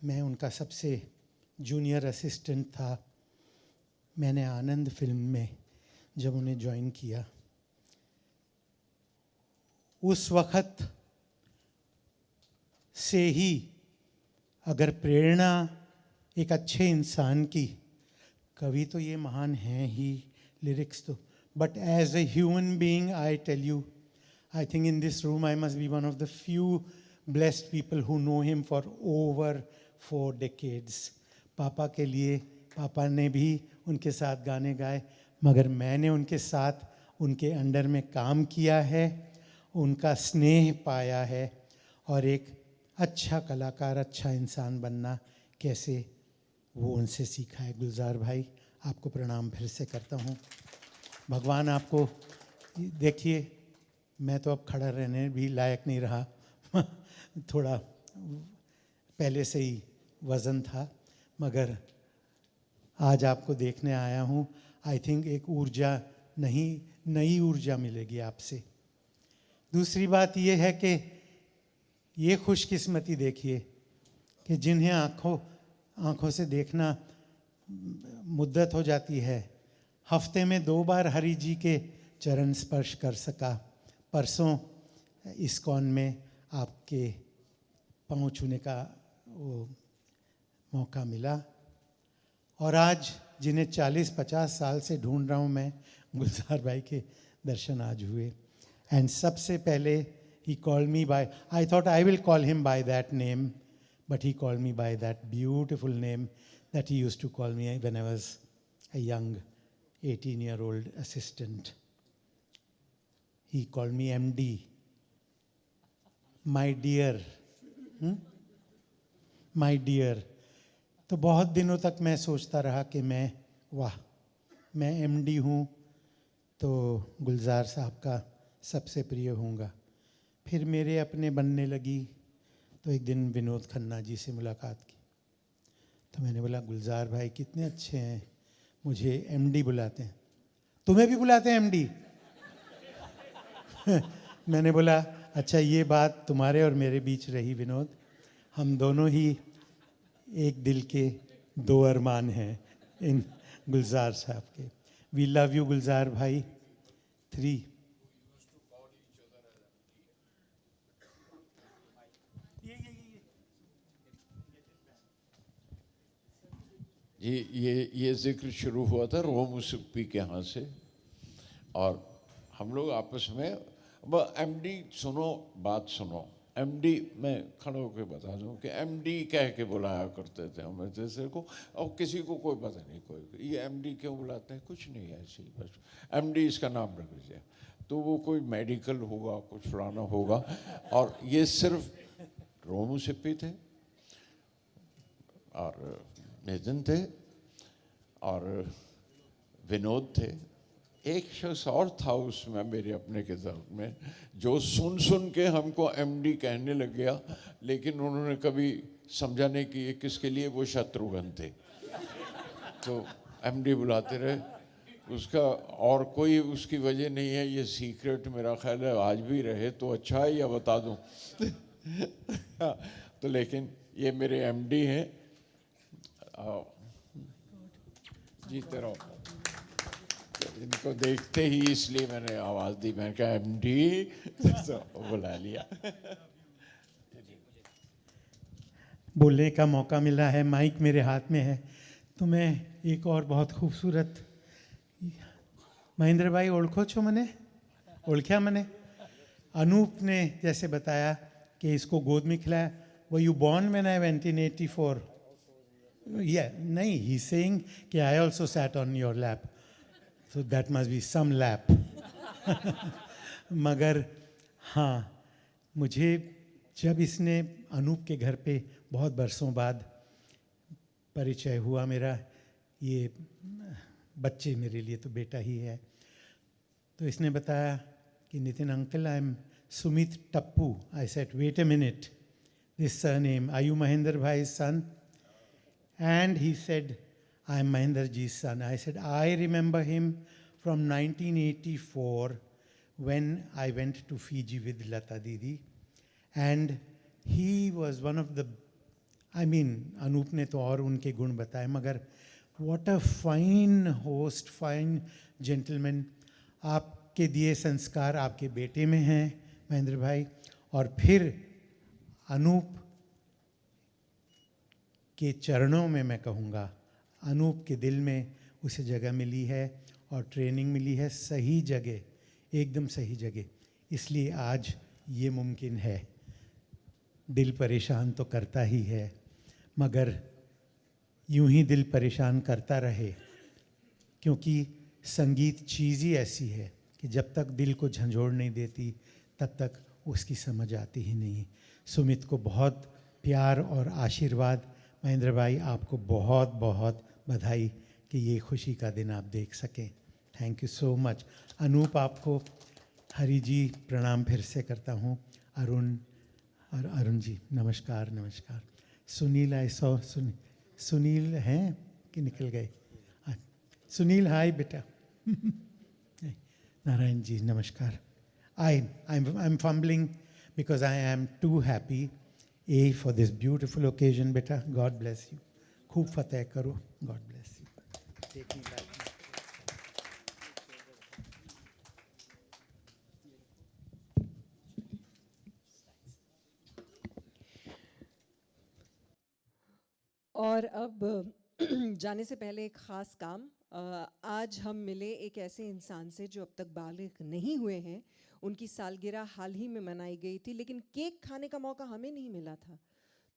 मैं उनका सबसे जूनियर असिस्टेंट था। मैंने आनंद फिल्म में जब उन्हें ज्वाइन किया, उस वक़्त से ही अगर प्रेरणा एक अच्छे इंसान की, कवि तो ये महान हैं ही, लिरिक्स तो, but as a human being I tell you, I think in this room I must be one of the few blessed people who know him for over 4 decades. पापा के लिए, पापा ने भी उनके साथ गाने गाए, मगर मैंने उनके साथ उनके अंडर में काम किया है, उनका स्नेह पाया है, और एक अच्छा कलाकार, अच्छा इंसान बनना कैसे, वो उनसे सीखा है। गुलजार भाई, आपको प्रणाम फिर से करता हूँ। भगवान आपको, देखिए मैं तो अब खड़ा रहने भी लायक नहीं रहा थोड़ा पहले से ही वज़न था, मगर आज आपको देखने आया हूँ। आई थिंक एक ऊर्जा, नई ऊर्जा मिलेगी आपसे। दूसरी बात ये है कि ये खुशकिस्मती देखिए कि जिन्हें आँखों से देखना मुद्दत हो जाती है, हफ्ते में 2 बार हरि जी के चरण स्पर्श कर सका। परसों इस्कॉन में आपके पाँव छूने का वो मौका मिला, और आज जिन्हें 40-50 साल से ढूंढ रहा हूँ मैं, गुलजार भाई के दर्शन आज हुए। एंड सबसे पहले he called me by, I thought I will call him by that name, but he called me by that beautiful name that he used to call me when I was a young 18-year-old assistant. He called me MD, my dear, my dear. तो बहुत दिनों तक मैं सोचता रहा कि मैं MD हूँ तो गुलजार साहब का सबसे प्रिय होऊंगा। फिर मेरे अपने बनने लगी, तो एक दिन विनोद खन्ना जी से मुलाकात की, तो मैंने बोला गुलजार भाई कितने अच्छे हैं, मुझे MD बुलाते हैं। तुम्हें भी बुलाते हैं MD? मैंने बोला अच्छा, ये बात तुम्हारे और मेरे बीच रही विनोद, हम दोनों ही एक दिल के 2 अरमान हैं इन गुलजार साहब के। वी लव यू गुलजार भाई। 3 ये ये जिक्र शुरू हुआ था रोम उसिप्पी के यहाँ से, और हम लोग आपस में एमडी सुनो, बात सुनो। एमडी मैं खड़ा होकर बता दूं कि एमडी कह के बुलाया करते थे हम जैसे को, और किसी को कोई पता नहीं, कोई ये एमडी क्यों बुलाते हैं, कुछ नहीं है, ऐसे ही बस एमडी इसका नाम रख दीजिए। तो वो कोई मेडिकल होगा, कुछ फलाना होगा, और ये सिर्फ रोम उसिप्पी थे और मेजन थे और विनोद थे। एक शख्स और था उसमें मेरे अपने किताब में, जो सुन सुन के हमको एमडी कहने लग गया, लेकिन उन्होंने कभी समझा नहीं कि ये किसके लिए, वो शत्रुघ्न थे, तो एमडी बुलाते रहे। उसका और कोई उसकी वजह नहीं है, ये सीक्रेट मेरा ख्याल है आज भी रहे तो अच्छा है, या बता दूं तो लेकिन ये मेरे एमडी हैं। जीते रहो। इनको देखते ही इसलिए मैंने आवाज़ दी, मैंने कहा एमडी, तो बुला लिया। बोलने का मौका मिला है, माइक मेरे हाथ में है, तो मैं एक और बहुत खूबसूरत, महेंद्र भाई ओळखो छो मने, ओळख्या मने, अनूप ने जैसे बताया कि इसको गोद में खिलाया। वो यू born when I went in 84? नहीं, ही सेइंग कि I also sat on your lap, so that must be some lap मगर हाँ, मुझे जब इसने अनूप के घर पे बहुत बरसों बाद परिचय हुआ मेरा, ये बच्चे मेरे लिए तो बेटा ही है, तो इसने बताया कि Nitin uncle, I am Sumit Tappu. I said wait a minute, this surname, are you Mahendra bhai son? And he said, I am Mahendra ji's son. I said, I remember him from 1984 when I went to Fiji with Lata Didi. And he was one of the, I mean, Anup ne to aur unke gun bataye, magar what a fine host, fine gentleman. आपके दिए संस्कार आपके बेटे में हैं महेंद्र भाई, और फिर अनूप के चरणों में मैं कहूँगा, अनूप के दिल में उसे जगह मिली है और ट्रेनिंग मिली है सही जगह, एकदम सही जगह, इसलिए आज ये मुमकिन है। दिल परेशान तो करता ही है, मगर यूं ही दिल परेशान करता रहे, क्योंकि संगीत चीज़ ही ऐसी है कि जब तक दिल को झंझोड़ नहीं देती तब तक उसकी समझ आती ही नहीं। सुमित को बहुत प्यार और आशीर्वाद। महेंद्र भाई, आपको बहुत बहुत बधाई कि ये खुशी का दिन आप देख सकें। Thank you so much. Anoop, आपको हरि जी प्रणाम फिर से करता हूँ। अरुण जी नमस्कार, नमस्कार। सुनील, आई सौ सुनील हैं कि निकल गए? सुनील हाय बेटा। नारायण जी नमस्कार। I am fumbling because I am too happy for this beautiful occasion, beta. God bless you. खूब फतेह करो. God bless you. Take me back. और अब जाने से पहले एक ख़ास काम। आज हम मिले एक ऐसे इंसान से जो अब तक बालिग नहीं हुए हैं। उनकी सालगिरह हाल ही में मनाई गई थी, लेकिन केक खाने का मौका हमें नहीं मिला था।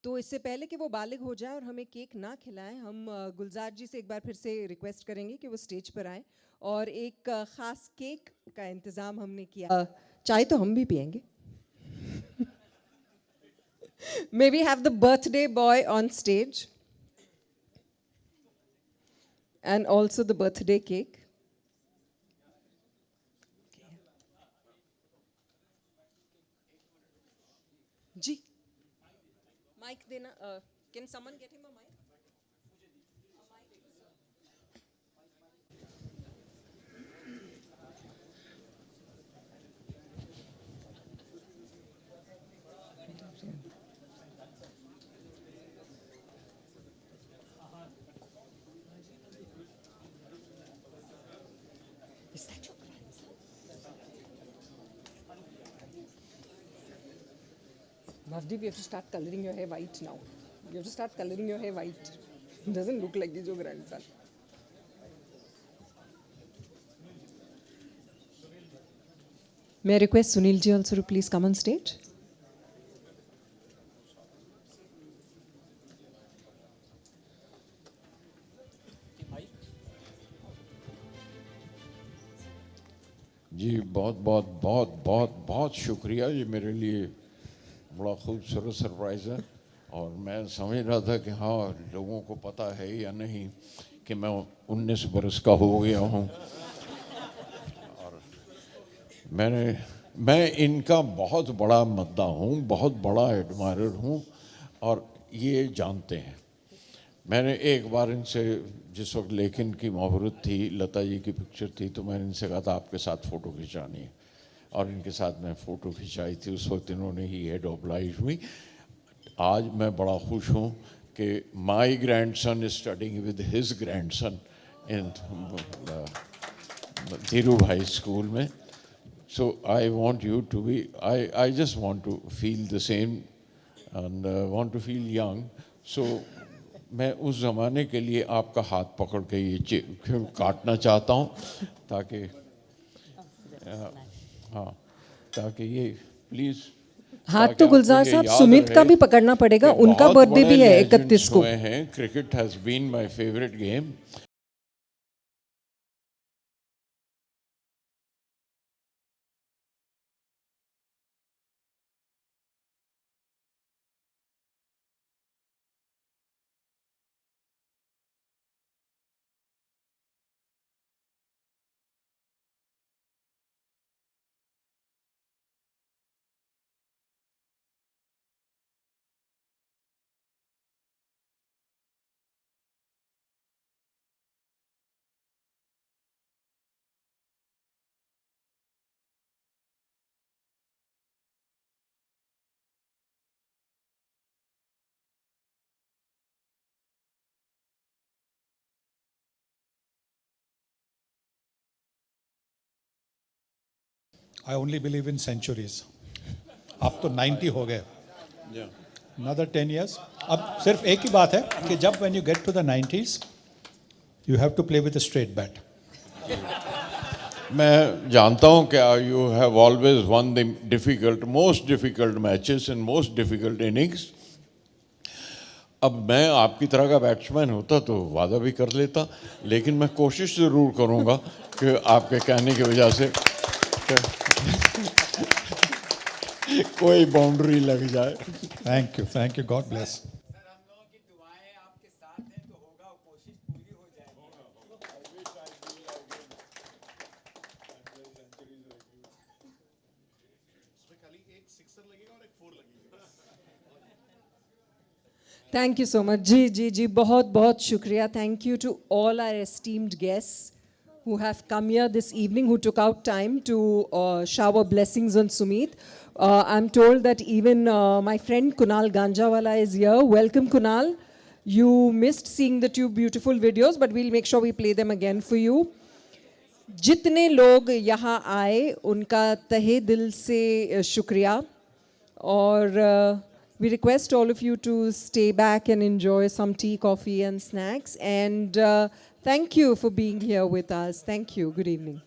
तो इससे पहले कि वो बालिग हो जाए और हमें केक ना खिलाएं, हम गुलजार जी से एक बार फिर से रिक्वेस्ट करेंगे कि वो स्टेज पर आएँ, और एक ख़ास केक का इंतज़ाम हमने किया। चाय तो हम भी पियेंगे। May we have the birthday boy on stage? And also the birthday cake. Ji, mic देना. Can someone get him a mic? Is that your grandson? Navdeep, you have to start coloring your hair white now. You have to start coloring your hair white. Doesn't look like he's your grandson. May I request Sunil ji also to please come on stage? जी बहुत बहुत बहुत बहुत बहुत शुक्रिया, ये मेरे लिए बड़ा खूबसूरत सरप्राइज़ है। और मैं समझ रहा था कि हाँ लोगों को पता है या नहीं कि मैं 19 बरस का हो गया हूँ। और मैं इनका बहुत बड़ा मद्दा हूँ, बहुत बड़ा एडमायरर हूँ, और ये जानते हैं। मैंने एक बार इनसे, जिस वक्त लेकिन की मुहूर्त थी, लता जी की पिक्चर थी, तो मैंने इनसे कहा था आपके साथ फ़ोटो खिंचानी है, और इनके साथ मैं फ़ोटो खिंचाई थी। उस वक्त इन्होंने ही हेड ऑब्लाइज हुई। आज मैं बड़ा खुश हूँ कि my grandson is studying with his grandson in Dhiru Bhai school में। So I want you to be, I just want to feel the same and want to feel young. So मैं उस ज़माने के लिए आपका हाथ पकड़ के ये काटना चाहता हूँ, ताकि हाँ, ताकि ये प्लीज़ हाथ तो गुलजार साहब सुमित का भी पकड़ना पड़ेगा, उनका बर्थडे भी है 31 को। Cricket has been my favourite game. I only believe in centuries. अब तो 90 हो गए, another 10 years. अब सिर्फ एक ही बात है कि जब when you get to the 90s, you have to play with a straight bat. मैं जानता हूँ कि you have always one the difficult, most difficult matches in most difficult innings. अब मैं आपकी तरह का बैट्समैन होता तो वादा भी कर लेता, लेकिन मैं कोशिश ज़रूर करूँगा कि आपके कहने की वजह से कोई बाउंड्री लग जाए। Thank you, God bless. Thank you so much. जी, बहुत बहुत शुक्रिया. Thank you to all our esteemed guests who have come here this evening, who took out time to shower blessings on Sumit. I'm told that even my friend Kunal Ganjawala is here. Welcome, Kunal. You missed seeing the two beautiful videos, but we'll make sure we play them again for you. जितने लोग यहाँ आए उनका तहे दिल से शुक्रिया, और we request all of you to stay back and enjoy some tea, coffee and snacks, and thank you for being here with us. Thank you. Good evening.